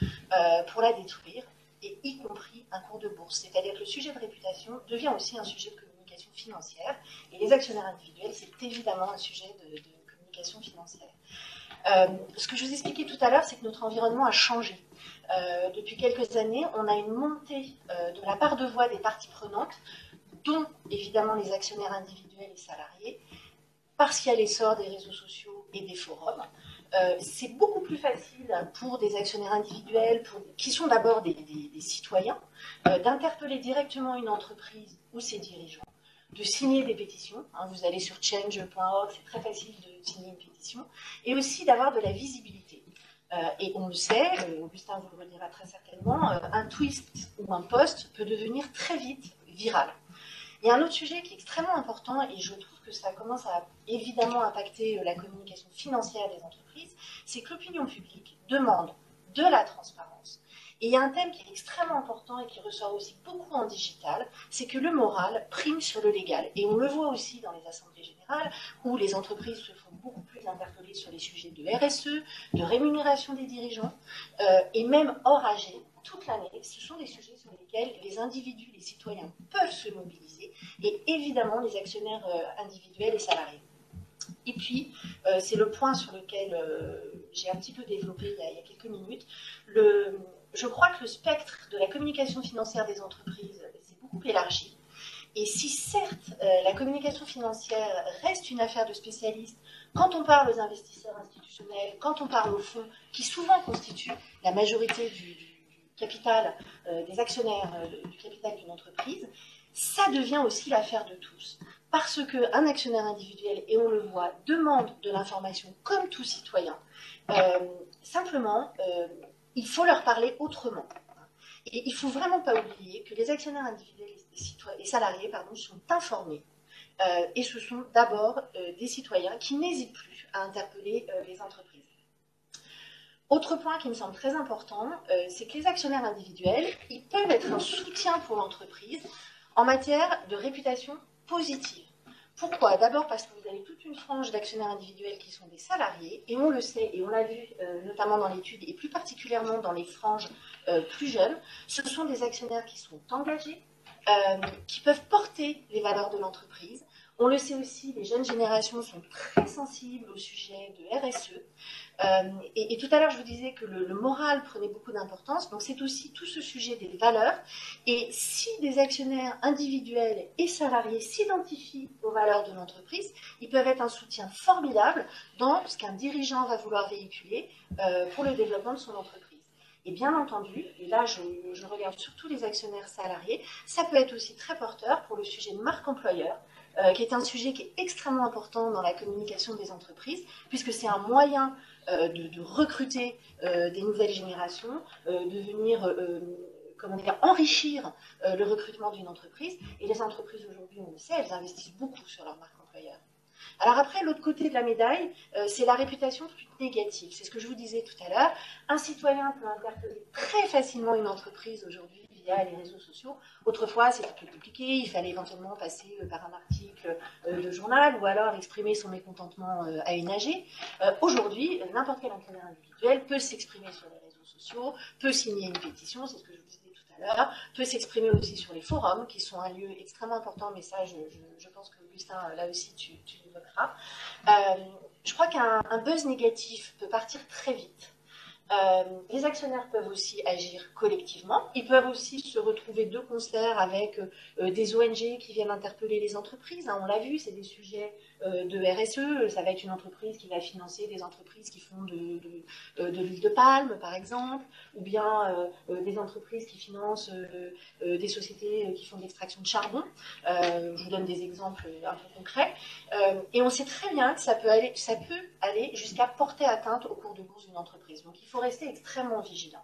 pour la détruire, et y compris un cours de bourse. C'est-à-dire que le sujet de réputation devient aussi un sujet de communication financière, et les actionnaires individuels, c'est évidemment un sujet de communication financière. Ce que je vous expliquais tout à l'heure, c'est que notre environnement a changé. Depuis quelques années, on a une montée de la part de voix des parties prenantes, dont évidemment les actionnaires individuels et salariés, parce qu'il y a l'essor des réseaux sociaux et des forums. C'est beaucoup plus facile pour des actionnaires individuels, qui sont d'abord des citoyens, d'interpeller directement une entreprise ou ses dirigeants, de signer des pétitions. Vous allez sur change.org, c'est très facile de signer une pétition, et aussi d'avoir de la visibilité. Et on le sait, Augustin vous le redira très certainement, un tweet ou un post peut devenir très vite viral. Il y a un autre sujet qui est extrêmement important, et je trouve que ça commence à évidemment impacter la communication financière des entreprises, c'est que l'opinion publique demande de la transparence. Et il y a un thème qui est extrêmement important et qui ressort aussi beaucoup en digital, c'est que le moral prime sur le légal. Et on le voit aussi dans les assemblées générales, où les entreprises se font beaucoup plus interpeller sur les sujets de RSE, de rémunération des dirigeants, et même hors AG, toute l'année. Ce sont des sujets sur lesquels les individus, les citoyens peuvent se mobiliser, et évidemment les actionnaires individuels et salariés. Et puis, c'est le point sur lequel j'ai un petit peu développé il y a quelques minutes, je crois que le spectre de la communication financière des entreprises s'est beaucoup élargi. Et si certes, la communication financière reste une affaire de spécialistes, quand on parle aux investisseurs institutionnels, quand on parle aux fonds, qui souvent constituent la majorité du capital, des actionnaires du capital d'une entreprise, ça devient aussi l'affaire de tous. Parce qu'un actionnaire individuel, et on le voit, demande de l'information comme tout citoyen. Simplement, il faut leur parler autrement. Et il ne faut vraiment pas oublier que les actionnaires individuels et salariés sont informés. Et ce sont d'abord des citoyens qui n'hésitent plus à interpeller les entreprises. Autre point qui me semble très important, c'est que les actionnaires individuels, ils peuvent être un soutien pour l'entreprise en matière de réputation positive. Pourquoi? D'abord parce que vous avez toute une frange d'actionnaires individuels qui sont des salariés, et on le sait, et on l'a vu notamment dans l'étude, et plus particulièrement dans les franges plus jeunes, ce sont des actionnaires qui sont engagés, qui peuvent porter les valeurs de l'entreprise. On le sait aussi, les jeunes générations sont très sensibles au sujet de RSE. Et tout à l'heure, je vous disais que le moral prenait beaucoup d'importance, donc c'est aussi tout ce sujet des valeurs. Et si des actionnaires individuels et salariés s'identifient aux valeurs de l'entreprise, ils peuvent être un soutien formidable dans ce qu'un dirigeant va vouloir véhiculer pour le développement de son entreprise. Et bien entendu, et là je regarde surtout les actionnaires salariés, ça peut être aussi très porteur pour le sujet de marque employeur, qui est un sujet qui est extrêmement important dans la communication des entreprises, puisque c'est un moyen de recruter des nouvelles générations, de venir enrichir le recrutement d'une entreprise. Et les entreprises aujourd'hui, on le sait, elles investissent beaucoup sur leur marque employeur. Alors après, l'autre côté de la médaille, c'est la réputation plus négative. C'est ce que je vous disais tout à l'heure. Un citoyen peut interpeller très facilement une entreprise aujourd'hui via les réseaux sociaux. Autrefois, c'était plus compliqué. Il fallait éventuellement passer par un article de journal ou alors exprimer son mécontentement à une AG. Aujourd'hui, n'importe quel actionnaire individuel peut s'exprimer sur les réseaux sociaux, peut signer une pétition, c'est ce que je vous disais tout à l'heure, peut s'exprimer aussi sur les forums, qui sont un lieu extrêmement important, mais ça, je pense que Augustin, là aussi, tu l'évoqueras. Je crois qu'un buzz négatif peut partir très vite. Les actionnaires peuvent aussi agir collectivement. Ils peuvent aussi se retrouver de concert avec des ONG qui viennent interpeller les entreprises. Hein, on l'a vu, c'est des sujets de RSE. Ça va être une entreprise qui va financer des entreprises qui font de l'huile de palme, par exemple, ou bien des entreprises qui financent des sociétés qui font de l'extraction de charbon. Je vous donne des exemples un peu concrets. Et on sait très bien que ça peut aller jusqu'à porter atteinte au cours de bourse d'une entreprise. Donc il faut rester extrêmement vigilant.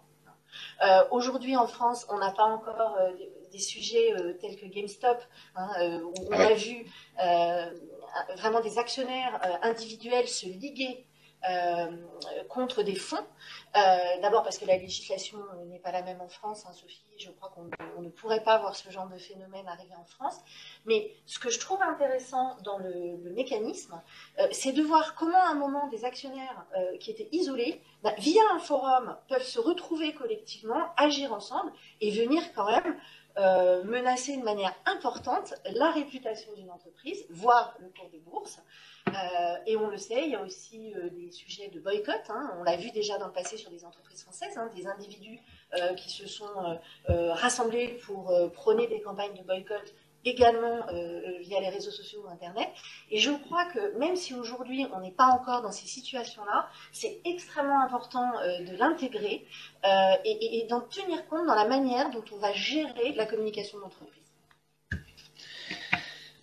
Aujourd'hui en France, on n'a pas encore des sujets tels que GameStop, où on a vu vraiment des actionnaires individuels se liguer contre des fonds. D'abord parce que la législation n'est pas la même en France, hein, Sophie, je crois qu'on ne pourrait pas voir ce genre de phénomène arriver en France. Mais ce que je trouve intéressant dans le mécanisme, c'est de voir comment à un moment des actionnaires qui étaient isolés, via un forum, peuvent se retrouver collectivement, agir ensemble et venir quand même menacer de manière importante la réputation d'une entreprise, voire le cours de bourse. Et on le sait, il y a aussi des sujets de boycott. Hein, on l'a vu déjà dans le passé sur des entreprises françaises, hein, des individus qui se sont rassemblés pour prôner des campagnes de boycott, également via les réseaux sociaux ou Internet. Et je crois que même si aujourd'hui on n'est pas encore dans ces situations-là, c'est extrêmement important de l'intégrer et d'en tenir compte dans la manière dont on va gérer la communication de l'entreprise.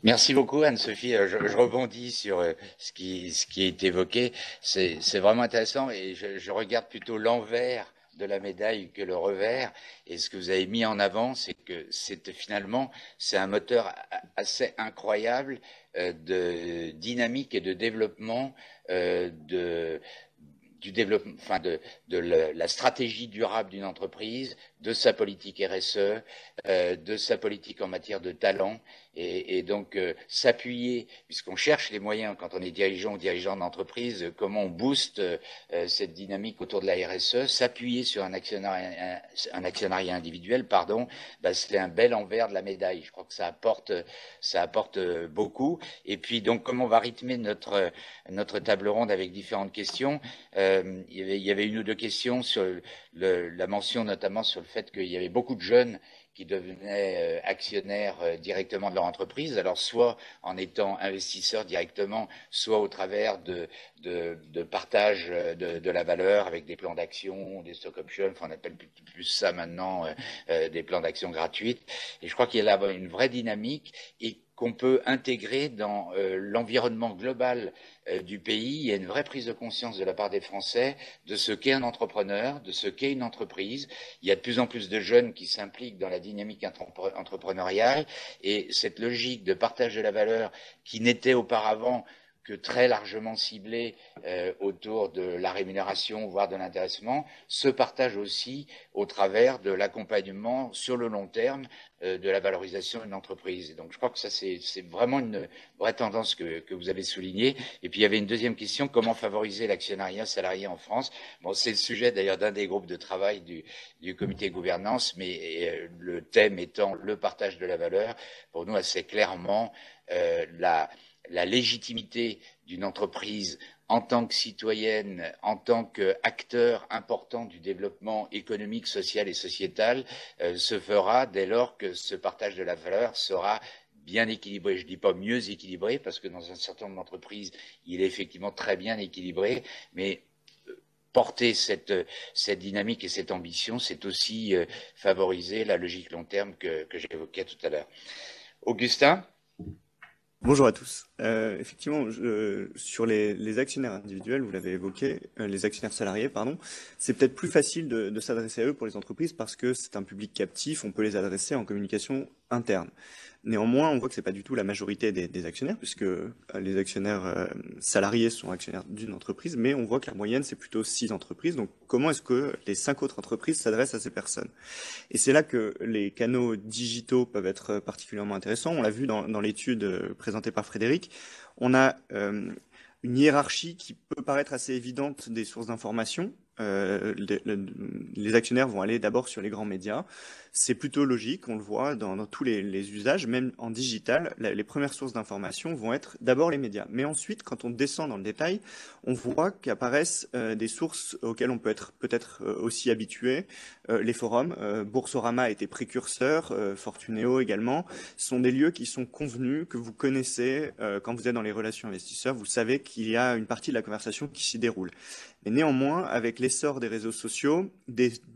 Merci beaucoup Anne-Sophie. Je rebondis sur ce qui est évoqué. C'est vraiment intéressant et je regarde plutôt l'envers de la médaille que le revers. Et ce que vous avez mis en avant, c'est que finalement, c'est un moteur assez incroyable de dynamique et de développement du développement, enfin de la stratégie durable d'une entreprise, de sa politique RSE, de sa politique en matière de talent, et donc s'appuyer, puisqu'on cherche les moyens quand on est dirigeant ou dirigeant d'entreprise, comment on booste cette dynamique autour de la RSE, s'appuyer sur un actionnariat individuel, c'est un bel envers de la médaille. Je crois que ça apporte beaucoup. Et puis donc, comme on va rythmer notre table ronde avec différentes questions, il y avait une ou deux questions sur la mention notamment sur le fait qu'il y avait beaucoup de jeunes qui devenaient actionnaires directement de leur entreprise, alors soit en étant investisseurs directement, soit au travers de partage de la valeur avec des plans d'action, des stock options, enfin on appelle plus ça maintenant des plans d'action gratuites. Et je crois qu'il y a là une vraie dynamique et qu'on peut intégrer dans l'environnement global du pays. Il y a une vraie prise de conscience de la part des Français de ce qu'est un entrepreneur, de ce qu'est une entreprise. Il y a de plus en plus de jeunes qui s'impliquent dans la dynamique entrepreneuriale et cette logique de partage de la valeur qui n'était auparavant que très largement ciblés autour de la rémunération, voire de l'intéressement, se partagent aussi au travers de l'accompagnement sur le long terme de la valorisation d'une entreprise. Et donc je crois que ça c'est vraiment une vraie tendance que vous avez soulignée. Et puis il y avait une deuxième question, comment favoriser l'actionnariat salarié en France? Bon, c'est le sujet d'ailleurs d'un des groupes de travail du comité de gouvernance, mais le thème étant le partage de la valeur, pour nous assez clairement la légitimité d'une entreprise en tant que citoyenne, en tant qu'acteur important du développement économique, social et sociétal, se fera dès lors que ce partage de la valeur sera bien équilibré. Je ne dis pas mieux équilibré, parce que dans un certain nombre d'entreprises, il est effectivement très bien équilibré, mais porter cette dynamique et cette ambition, c'est aussi favoriser la logique long terme que j'évoquais tout à l'heure. Augustin? Bonjour à tous. Effectivement, sur les actionnaires individuels, vous l'avez évoqué, les actionnaires salariés, pardon, c'est peut-être plus facile de s'adresser à eux pour les entreprises parce que c'est un public captif, on peut les adresser en communication interne. Néanmoins, on voit que c'est pas du tout la majorité des actionnaires, puisque les actionnaires salariés sont actionnaires d'une entreprise, mais on voit que la moyenne, c'est plutôt 6 entreprises. Donc, comment est-ce que les 5 autres entreprises s'adressent à ces personnes? Et c'est là que les canaux digitaux peuvent être particulièrement intéressants. On l'a vu dans l'étude présentée par Frédéric. On a une hiérarchie qui peut paraître assez évidente des sources d'information. Les actionnaires vont aller d'abord sur les grands médias. C'est plutôt logique, on le voit dans tous les usages, même en digital, les premières sources d'information vont être d'abord les médias. Mais ensuite, quand on descend dans le détail, on voit qu'apparaissent des sources auxquelles on peut être peut-être aussi habitué. Les forums, Boursorama a été précurseur, Fortuneo également, sont des lieux qui sont convenus, que vous connaissez quand vous êtes dans les relations investisseurs. Vous savez qu'il y a une partie de la conversation qui s'y déroule. Mais néanmoins, avec l'essor des réseaux sociaux,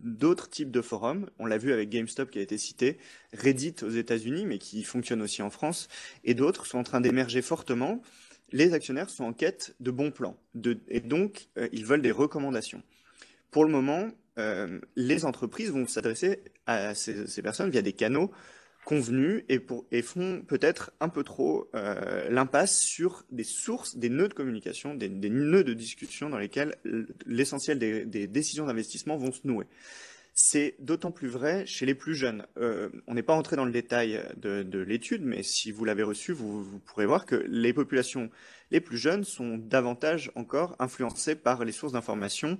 d'autres types de forums, on l'a vu avec GameStop qui a été cité, Reddit aux États-Unis, mais qui fonctionne aussi en France, et d'autres sont en train d'émerger fortement. Les actionnaires sont en quête de bons plans, et donc ils veulent des recommandations. Pour le moment, les entreprises vont s'adresser à ces personnes via des canaux convenus et font peut-être un peu trop l'impasse sur des sources, des nœuds de communication, des nœuds de discussion dans lesquels l'essentiel des décisions d'investissement vont se nouer. C'est d'autant plus vrai chez les plus jeunes. On n'est pas entré dans le détail de l'étude, mais si vous l'avez reçu, vous pourrez voir que les populations les plus jeunes sont davantage encore influencées par les sources d'information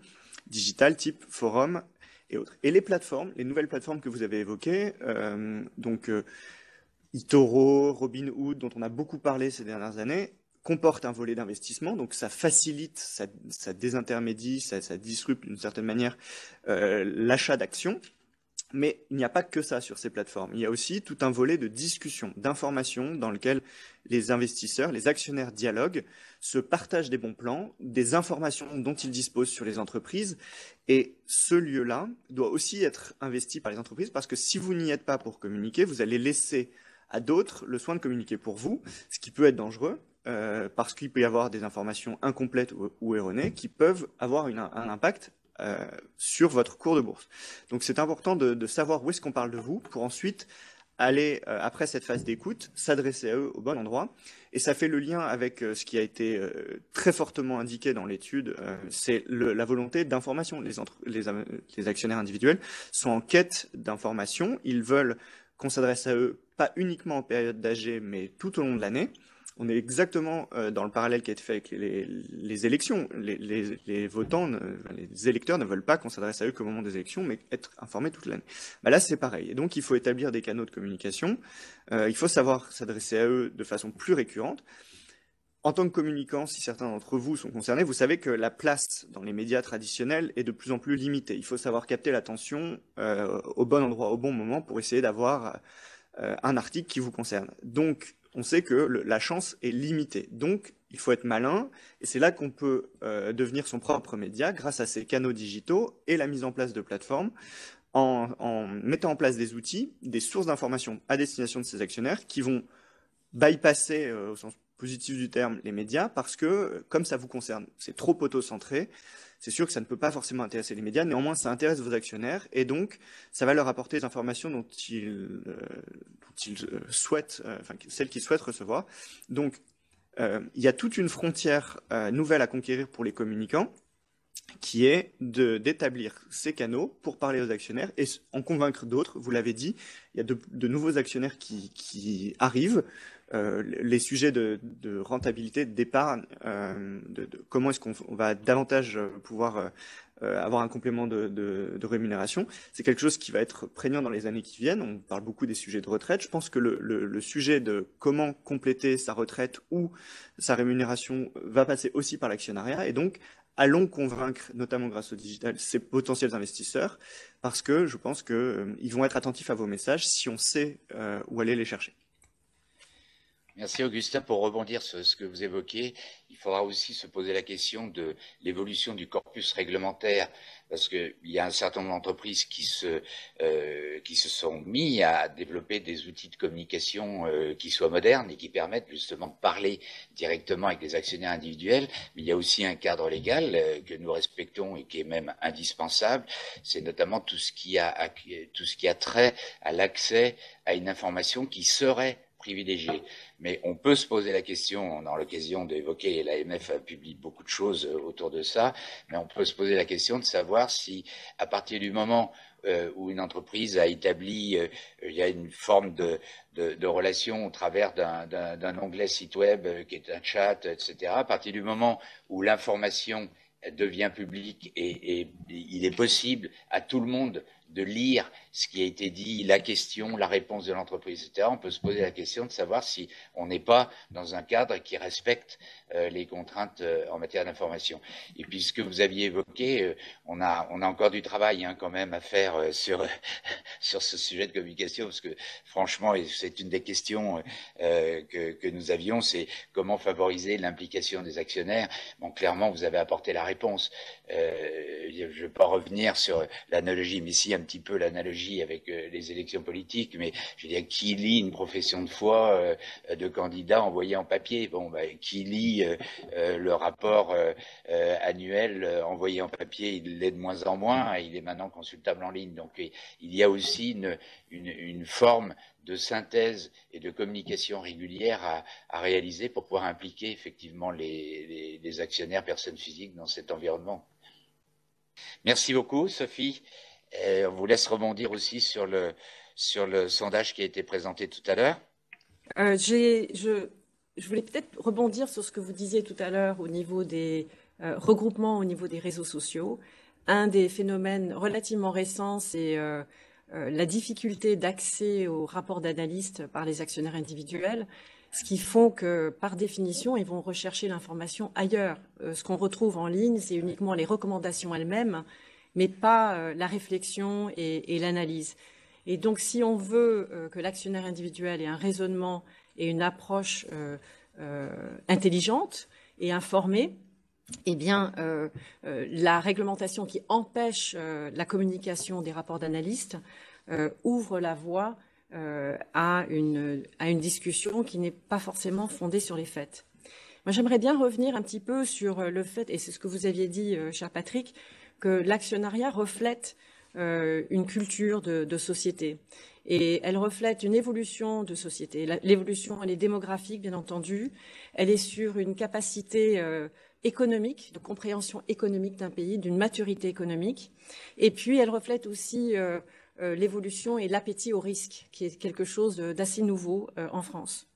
digitales type forum et autres. Et les plateformes, les nouvelles plateformes que vous avez évoquées, eToro, Robinhood, dont on a beaucoup parlé ces dernières années, comportent un volet d'investissement, donc ça facilite, ça désintermédie, ça disrupte d'une certaine manière l'achat d'actions. Mais il n'y a pas que ça sur ces plateformes. Il y a aussi tout un volet de discussion, d'information dans lequel les investisseurs, les actionnaires dialoguent, se partagent des bons plans, des informations dont ils disposent sur les entreprises. Et ce lieu-là doit aussi être investi par les entreprises parce que si vous n'y êtes pas pour communiquer, vous allez laisser à d'autres le soin de communiquer pour vous, ce qui peut être dangereux parce qu'il peut y avoir des informations incomplètes ou erronées qui peuvent avoir un impact sur votre cours de bourse. Donc c'est important de savoir où est-ce qu'on parle de vous pour ensuite aller, après cette phase d'écoute, s'adresser à eux au bon endroit. Et ça fait le lien avec ce qui a été très fortement indiqué dans l'étude, c'est la volonté d'information. Les actionnaires individuels sont en quête d'information. Ils veulent qu'on s'adresse à eux, pas uniquement en période d'AG, mais tout au long de l'année. On est exactement dans le parallèle qui a été fait avec les élections. Les votants, les électeurs ne veulent pas qu'on s'adresse à eux qu'au moment des élections, mais être informés toute l'année. Bah là, c'est pareil. Et donc, il faut établir des canaux de communication. Il faut savoir s'adresser à eux de façon plus récurrente. En tant que communicant, si certains d'entre vous sont concernés, vous savez que la place dans les médias traditionnels est de plus en plus limitée. Il faut savoir capter l'attention au bon endroit, au bon moment pour essayer d'avoir un article qui vous concerne. Donc, on sait que la chance est limitée. Donc, il faut être malin, et c'est là qu'on peut devenir son propre média grâce à ces canaux digitaux et la mise en place de plateformes, en mettant en place des outils, des sources d'information à destination de ces actionnaires qui vont bypasser, au sens positif du terme, les médias, parce que, comme ça vous concerne, c'est trop auto-centré, c'est sûr que ça ne peut pas forcément intéresser les médias, néanmoins ça intéresse vos actionnaires, et donc ça va leur apporter des informations dont ils souhaitent, enfin celles qu'ils souhaitent recevoir. Donc il y a toute une frontière nouvelle à conquérir pour les communicants, qui est d'établir ces canaux pour parler aux actionnaires et en convaincre d'autres. Vous l'avez dit, il y a de nouveaux actionnaires qui arrivent. Les sujets de rentabilité, d'épargne, de comment est-ce qu'on va davantage pouvoir avoir un complément de rémunération, c'est quelque chose qui va être prégnant dans les années qui viennent. On parle beaucoup des sujets de retraite. Je pense que le sujet de comment compléter sa retraite ou sa rémunération va passer aussi par l'actionnariat, et donc allons convaincre, notamment grâce au digital, ces potentiels investisseurs, parce que je pense qu'ils vont être attentifs à vos messages si on sait où aller les chercher. Merci Augustin. Pour rebondir sur ce que vous évoquez, il faudra aussi se poser la question de l'évolution du corpus réglementaire, parce qu'il y a un certain nombre d'entreprises qui se sont mis à développer des outils de communication qui soient modernes et qui permettent justement de parler directement avec des actionnaires individuels. Mais il y a aussi un cadre légal que nous respectons et qui est même indispensable. C'est notamment tout ce qui a trait à l'accès à une information qui serait privilégiée. Mais on peut se poser la question, on a l'occasion d'évoquer, et l'AMF a publié beaucoup de choses autour de ça, mais on peut se poser la question de savoir si, à partir du moment où une entreprise a établi, il y a une forme de relation au travers d'un onglet site web qui est un chat, etc., à partir du moment où l'information devient publique et il est possible à tout le monde de lire ce qui a été dit, la question, la réponse de l'entreprise, etc., on peut se poser la question de savoir si on n'est pas dans un cadre qui respecte les contraintes en matière d'information. Et puis ce que vous aviez évoqué, on a encore du travail quand même à faire sur ce sujet de communication, parce que franchement, et c'est une des questions que nous avions, c'est comment favoriser l'implication des actionnaires. Bon, clairement, vous avez apporté la réponse. Je ne vais pas revenir sur l'analogie, mais si un petit peu l'analogie avec les élections politiques, mais je veux dire, qui lit une profession de foi de candidat envoyé en papier? Bon, qui lit le rapport annuel envoyé en papier? Il l'est de moins en moins, il est maintenant consultable en ligne. Donc il y a aussi une forme de synthèse et de communication régulière à réaliser pour pouvoir impliquer effectivement les actionnaires, personnes physiques dans cet environnement. Merci beaucoup, Sophie. On vous laisse rebondir aussi sur le sondage qui a été présenté tout à l'heure. Je voulais peut-être rebondir sur ce que vous disiez tout à l'heure au niveau des regroupements au niveau des réseaux sociaux. Un des phénomènes relativement récents, c'est la difficulté d'accès aux rapports d'analystes par les actionnaires individuels, ce qui font que, par définition, ils vont rechercher l'information ailleurs. Ce qu'on retrouve en ligne, c'est uniquement les recommandations elles-mêmes, mais pas la réflexion et l'analyse. Et donc, si on veut que l'actionnaire individuel ait un raisonnement et une approche intelligente et informée, eh bien, la réglementation qui empêche la communication des rapports d'analystes ouvre la voie à une discussion qui n'est pas forcément fondée sur les faits. Moi, j'aimerais bien revenir un petit peu sur le fait, et c'est ce que vous aviez dit, cher Patrick, que l'actionnariat reflète une culture de société. Et elle reflète une évolution de société. L'évolution, elle est démographique, bien entendu. Elle est sur une capacité économique, de compréhension économique d'un pays, d'une maturité économique. Et puis, elle reflète aussi l'évolution et l'appétit au risque, qui est quelque chose d'assez nouveau en France.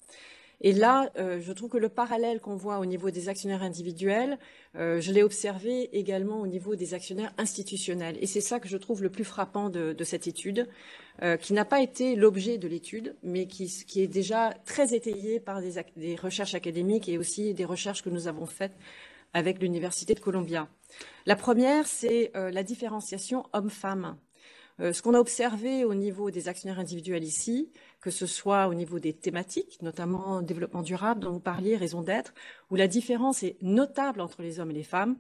Et là, je trouve que le parallèle qu'on voit au niveau des actionnaires individuels, je l'ai observé également au niveau des actionnaires institutionnels. Et c'est ça que je trouve le plus frappant de cette étude, qui n'a pas été l'objet de l'étude, mais qui est déjà très étayée par des recherches académiques et aussi des recherches que nous avons faites avec l'Université de Columbia. La première, c'est la différenciation homme-femme. Ce qu'on a observé au niveau des actionnaires individuels ici, que ce soit au niveau des thématiques, notamment développement durable dont vous parliez, raison d'être, où la différence est notable entre les hommes et les femmes,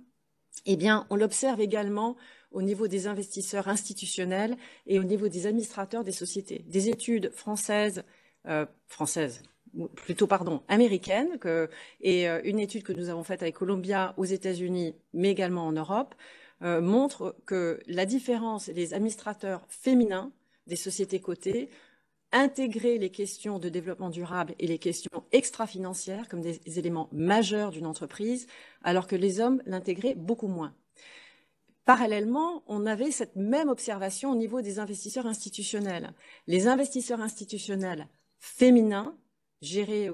eh bien, on l'observe également au niveau des investisseurs institutionnels et au niveau des administrateurs des sociétés. Des études américaines, et une étude que nous avons faite avec Columbia aux États-Unis, mais également en Europe, montre que la différence des administrateurs féminins des sociétés cotées intégrer les questions de développement durable et les questions extra-financières comme des éléments majeurs d'une entreprise, alors que les hommes l'intégraient beaucoup moins. Parallèlement, on avait cette même observation au niveau des investisseurs institutionnels. Les investisseurs institutionnels féminins,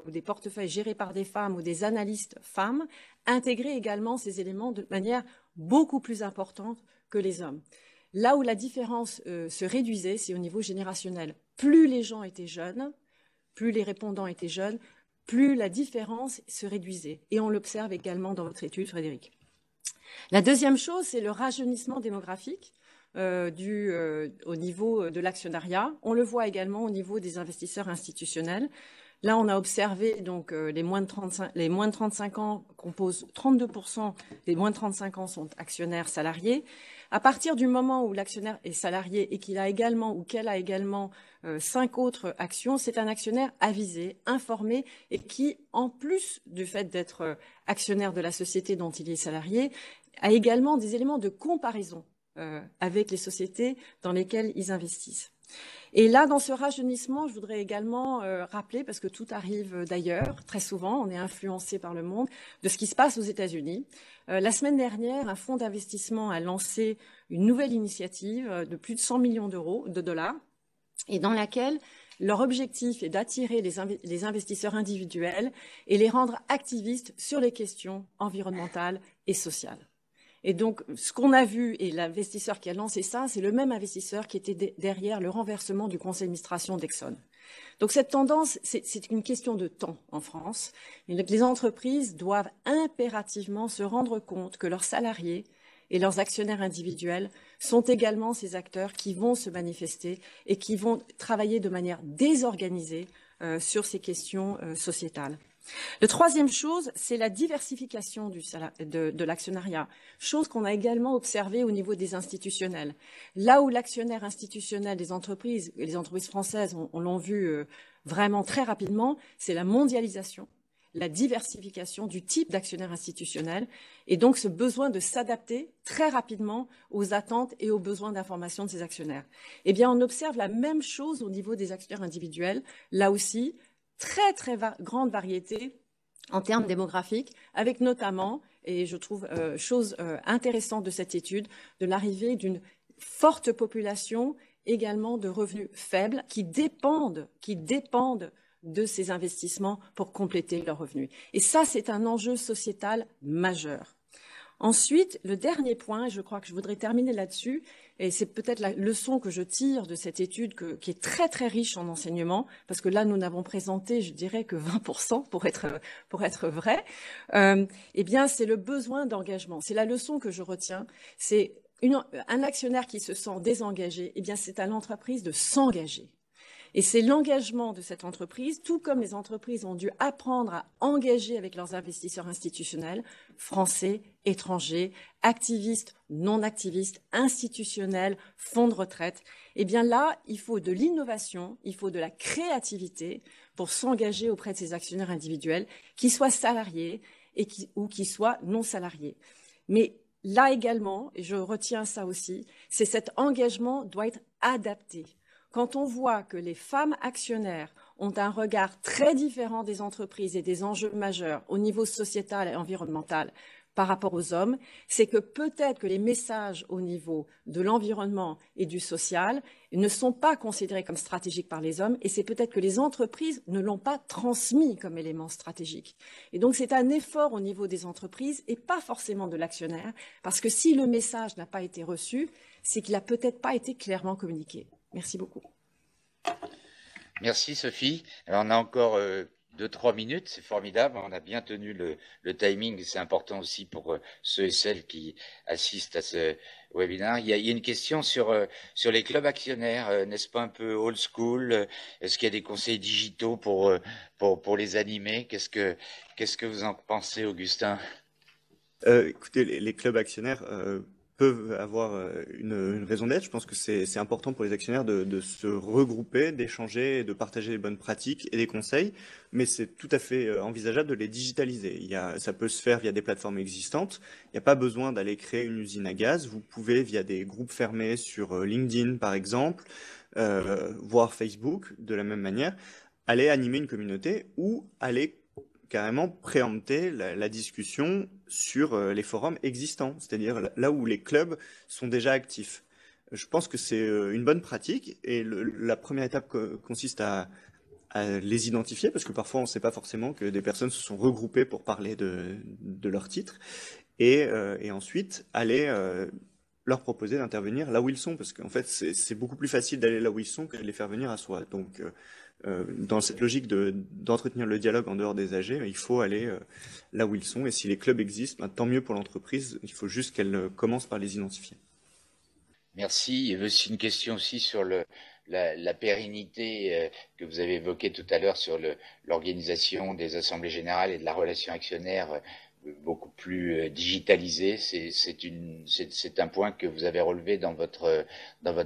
ou des portefeuilles gérés par des femmes ou des analystes femmes, intégraient également ces éléments de manière beaucoup plus importante que les hommes. Là où la différence se réduisait, c'est au niveau générationnel. Plus les gens étaient jeunes, plus les répondants étaient jeunes, plus la différence se réduisait. Et on l'observe également dans votre étude, Frédéric. La deuxième chose, c'est le rajeunissement démographique au niveau de l'actionnariat. On le voit également au niveau des investisseurs institutionnels. Là, on a observé donc les moins de 35 ans composent 32% des moins de 35 ans sont actionnaires salariés. À partir du moment où l'actionnaire est salarié et qu'il a également ou qu'elle a également 5 autres actions, c'est un actionnaire avisé, informé et qui, en plus du fait d'être actionnaire de la société dont il est salarié, a également des éléments de comparaison avec les sociétés dans lesquelles ils investissent. Et là, dans ce rajeunissement, je voudrais également rappeler, parce que tout arrive d'ailleurs, très souvent, on est influencé par le monde, de ce qui se passe aux États-Unis. La semaine dernière, un fonds d'investissement a lancé une nouvelle initiative de plus de 100 millions de dollars, et dans laquelle leur objectif est d'attirer les investisseurs individuels et les rendre activistes sur les questions environnementales et sociales. Et donc, ce qu'on a vu, et l'investisseur qui a lancé ça, c'est le même investisseur qui était derrière le renversement du conseil d'administration d'Exxon. Donc, cette tendance, c'est une question de temps en France. Et donc, les entreprises doivent impérativement se rendre compte que leurs salariés et leurs actionnaires individuels sont également ces acteurs qui vont se manifester et qui vont travailler de manière désorganisée sur ces questions sociétales. La troisième chose, c'est la diversification de l'actionnariat, chose qu'on a également observée au niveau des institutionnels. Là où l'actionnaire institutionnel des entreprises, et les entreprises françaises, on l'ont vu vraiment très rapidement, c'est la mondialisation, la diversification du type d'actionnaire institutionnel et donc ce besoin de s'adapter très rapidement aux attentes et aux besoins d'information de ces actionnaires. Eh bien, on observe la même chose au niveau des actionnaires individuels, là aussi, très grande variété en termes démographiques, avec notamment, et je trouve chose intéressante de cette étude, de l'arrivée d'une forte population également de revenus faibles qui dépendent de ces investissements pour compléter leurs revenus. Et ça, c'est un enjeu sociétal majeur. Ensuite, le dernier point, et je crois que je voudrais terminer là-dessus, et c'est peut-être la leçon que je tire de cette étude qui est très riche en enseignements, parce que là, nous n'avons présenté, je dirais, que 20% pour être vrai, eh bien, c'est le besoin d'engagement. C'est la leçon que je retiens. C'est un actionnaire qui se sent désengagé, eh bien, c'est à l'entreprise de s'engager. Et c'est l'engagement de cette entreprise, tout comme les entreprises ont dû apprendre à engager avec leurs investisseurs institutionnels, français, étrangers, activistes, non activistes, institutionnels, fonds de retraite. Eh bien là, il faut de l'innovation, il faut de la créativité pour s'engager auprès de ces actionnaires individuels, qu'ils soient salariés ou qu'ils soient non salariés. Mais là également, et je retiens ça aussi, c'est cet engagement doit être adapté. Quand on voit que les femmes actionnaires ont un regard très différent des entreprises et des enjeux majeurs au niveau sociétal et environnemental par rapport aux hommes, c'est que peut-être que les messages au niveau de l'environnement et du social ne sont pas considérés comme stratégiques par les hommes et c'est peut-être que les entreprises ne l'ont pas transmis comme élément stratégique. Et donc c'est un effort au niveau des entreprises et pas forcément de l'actionnaire, parce que si le message n'a pas été reçu, c'est qu'il n'a peut-être pas été clairement communiqué. Merci beaucoup. Merci Sophie. Alors, on a encore 2-3 minutes, c'est formidable. On a bien tenu le timing, c'est important aussi pour ceux et celles qui assistent à ce webinaire. Il y a une question sur les clubs actionnaires, n'est-ce pas un peu old school? Est-ce qu'il y a des conseils digitaux pour les animer? Qu'est-ce que vous en pensez, Augustin? Écoutez, les clubs actionnaires peuvent avoir une raison d'être. Je pense que c'est important pour les actionnaires de se regrouper, d'échanger, de partager les bonnes pratiques et des conseils, mais c'est tout à fait envisageable de les digitaliser. Ça peut se faire via des plateformes existantes. Il n'y a pas besoin d'aller créer une usine à gaz. Vous pouvez, via des groupes fermés sur LinkedIn, par exemple, voire Facebook, de la même manière, aller animer une communauté ou aller carrément préempter la discussion sur les forums existants, c'est-à-dire là où les clubs sont déjà actifs. Je pense que c'est une bonne pratique et la première étape consiste à les identifier, parce que parfois on ne sait pas forcément que des personnes se sont regroupées pour parler de leur titre, et ensuite aller leur proposer d'intervenir là où ils sont, parce qu'en fait c'est beaucoup plus facile d'aller là où ils sont que de les faire venir à soi. Donc dans cette logique d'entretenir le dialogue en dehors des AG, il faut aller là où ils sont, et si les clubs existent, tant mieux pour l'entreprise, il faut juste qu'elle commence par les identifier. Merci. Et aussi une question aussi sur la pérennité que vous avez évoquée tout à l'heure sur l'organisation des assemblées générales et de la relation actionnaire beaucoup plus digitalisée. C'est un point que vous avez relevé dans votre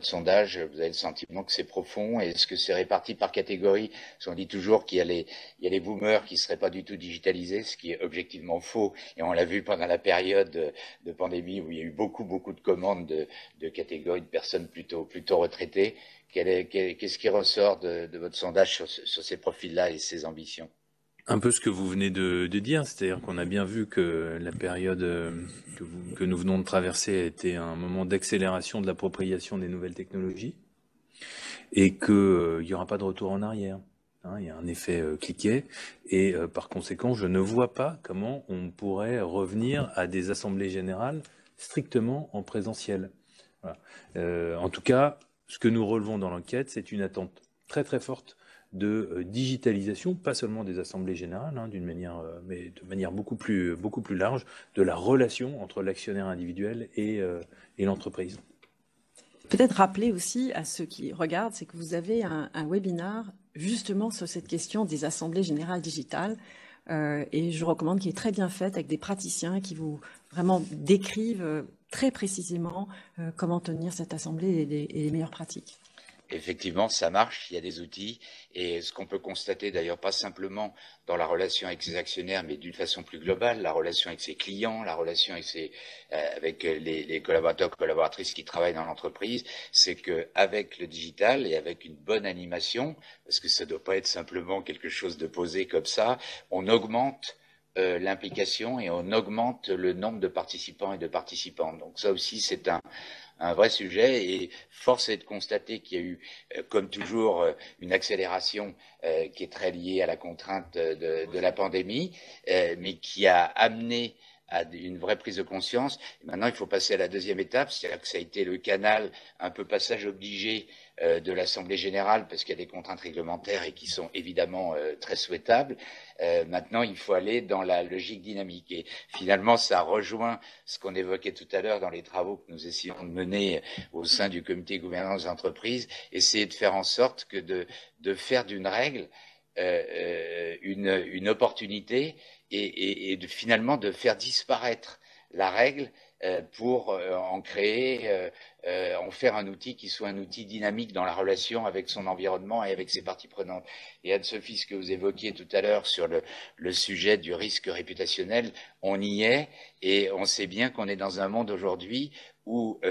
sondage. Vous avez le sentiment que c'est profond. Est-ce que c'est réparti par catégorie? Parce qu'on dit toujours qu'il y a les boomers qui seraient pas du tout digitalisés, ce qui est objectivement faux. Et on l'a vu pendant la période de pandémie où il y a eu beaucoup de commandes de catégories de personnes plutôt retraitées. Qu'est-ce qui ressort de votre sondage sur ces profils-là et ces ambitions? Un peu ce que vous venez de dire, c'est-à-dire qu'on a bien vu que la période que nous venons de traverser était un moment d'accélération de l'appropriation des nouvelles technologies et qu'il n'y aura pas de retour en arrière. Il y a un effet cliquet et par conséquent, je ne vois pas comment on pourrait revenir à des assemblées générales strictement en présentiel. Voilà. En tout cas, ce que nous relevons dans l'enquête, c'est une attente très très forte de digitalisation, pas seulement des assemblées générales, mais de manière beaucoup plus large, de la relation entre l'actionnaire individuel et l'entreprise. Peut-être rappeler aussi à ceux qui regardent, c'est que vous avez un webinar justement sur cette question des assemblées générales digitales, et je recommande, qu'il est très bien fait avec des praticiens qui vous vraiment décrivent très précisément comment tenir cette assemblée et les meilleures pratiques. Effectivement, ça marche, il y a des outils, et ce qu'on peut constater d'ailleurs pas simplement dans la relation avec ses actionnaires, mais d'une façon plus globale, la relation avec ses clients, la relation avec les collaborateurs, collaboratrices qui travaillent dans l'entreprise, c'est qu'avec le digital et avec une bonne animation, parce que ça ne doit pas être simplement quelque chose de posé comme ça, on augmente l'implication et on augmente le nombre de participants et de participantes. Donc ça aussi, c'est un vrai sujet, et force est de constater qu'il y a eu, comme toujours, une accélération qui est très liée à la contrainte de la pandémie, mais qui a amené à une vraie prise de conscience. Et maintenant, il faut passer à la deuxième étape, c'est-à-dire que ça a été le canal un peu passage obligé de l'Assemblée générale, parce qu'il y a des contraintes réglementaires et qui sont évidemment très souhaitables. Maintenant, il faut aller dans la logique dynamique. Et finalement, ça rejoint ce qu'on évoquait tout à l'heure dans les travaux que nous essayons de mener au sein du comité de gouvernance d'entreprise, essayer de faire en sorte que de faire d'une règle une opportunité et finalement de faire disparaître la règle pour en faire un outil qui soit un outil dynamique dans la relation avec son environnement et avec ses parties prenantes. Et Anne-Sophie, ce que vous évoquiez tout à l'heure sur le sujet du risque réputationnel, on y est, et on sait bien qu'on est dans un monde aujourd'hui où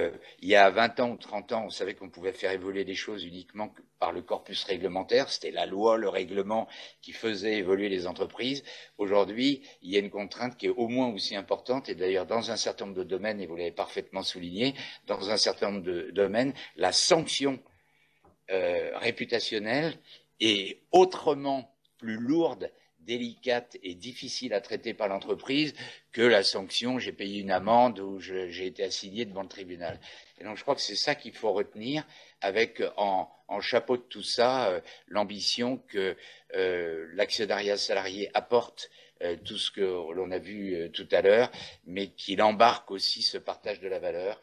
il y a 20 ans ou 30 ans, on savait qu'on pouvait faire évoluer les choses uniquement par le corpus réglementaire. C'était la loi, le règlement qui faisait évoluer les entreprises. Aujourd'hui, il y a une contrainte qui est au moins aussi importante, et d'ailleurs dans un certain nombre de domaines, et vous l'avez parfaitement souligné, dans un certain nombre de domaines, la sanction réputationnelle est autrement plus lourde, délicate et difficile à traiter par l'entreprise que la sanction, j'ai payé une amende ou j'ai été assigné devant le tribunal. Et donc je crois que c'est ça qu'il faut retenir, avec en chapeau de tout ça l'ambition que l'actionnariat salarié apporte tout ce que l'on a vu tout à l'heure, mais qu'il embarque aussi ce partage de la valeur.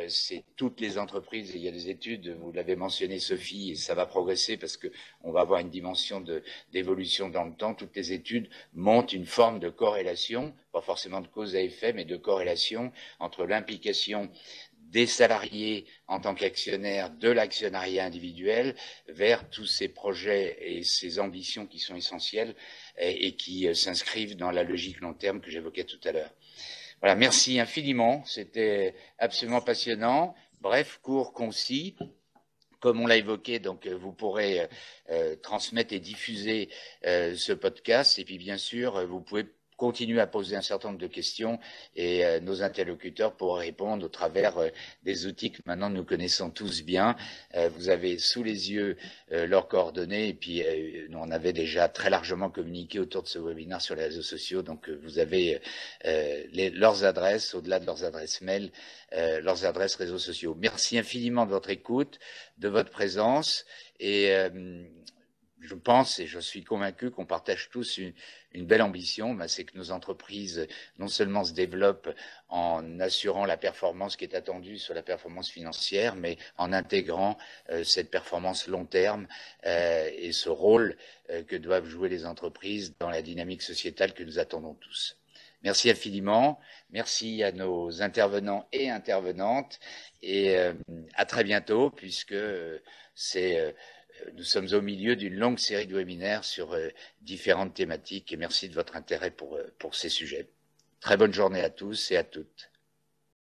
C'est toutes les entreprises, et il y a des études, vous l'avez mentionné Sophie, et ça va progresser parce qu'on va avoir une dimension d'évolution dans le temps. Toutes les études montrent une forme de corrélation, pas forcément de cause à effet, mais de corrélation entre l'implication des salariés en tant qu'actionnaires de l'actionnariat individuel vers tous ces projets et ces ambitions qui sont essentielles et qui s'inscrivent dans la logique long terme que j'évoquais tout à l'heure. Voilà, merci infiniment, c'était absolument passionnant, bref, court, concis, Comme on l'a évoqué, donc vous pourrez transmettre et diffuser ce podcast. Et puis bien sûr, vous pouvez continuer à poser un certain nombre de questions et nos interlocuteurs pourront répondre au travers des outils que maintenant nous connaissons tous bien. Vous avez sous les yeux leurs coordonnées et puis nous on avait déjà très largement communiqué autour de ce webinaire sur les réseaux sociaux. Donc vous avez leurs adresses, au-delà de leurs adresses mail, leurs adresses réseaux sociaux. Merci infiniment de votre écoute, de votre présence et je pense et je suis convaincu qu'on partage tous une belle ambition, c'est que nos entreprises non seulement se développent en assurant la performance qui est attendue sur la performance financière, mais en intégrant cette performance long terme et ce rôle que doivent jouer les entreprises dans la dynamique sociétale que nous attendons tous. Merci infiniment, merci à nos intervenants et intervenantes et à très bientôt puisque nous sommes au milieu d'une longue série de webinaires sur différentes thématiques et merci de votre intérêt pour ces sujets. Très bonne journée à tous et à toutes.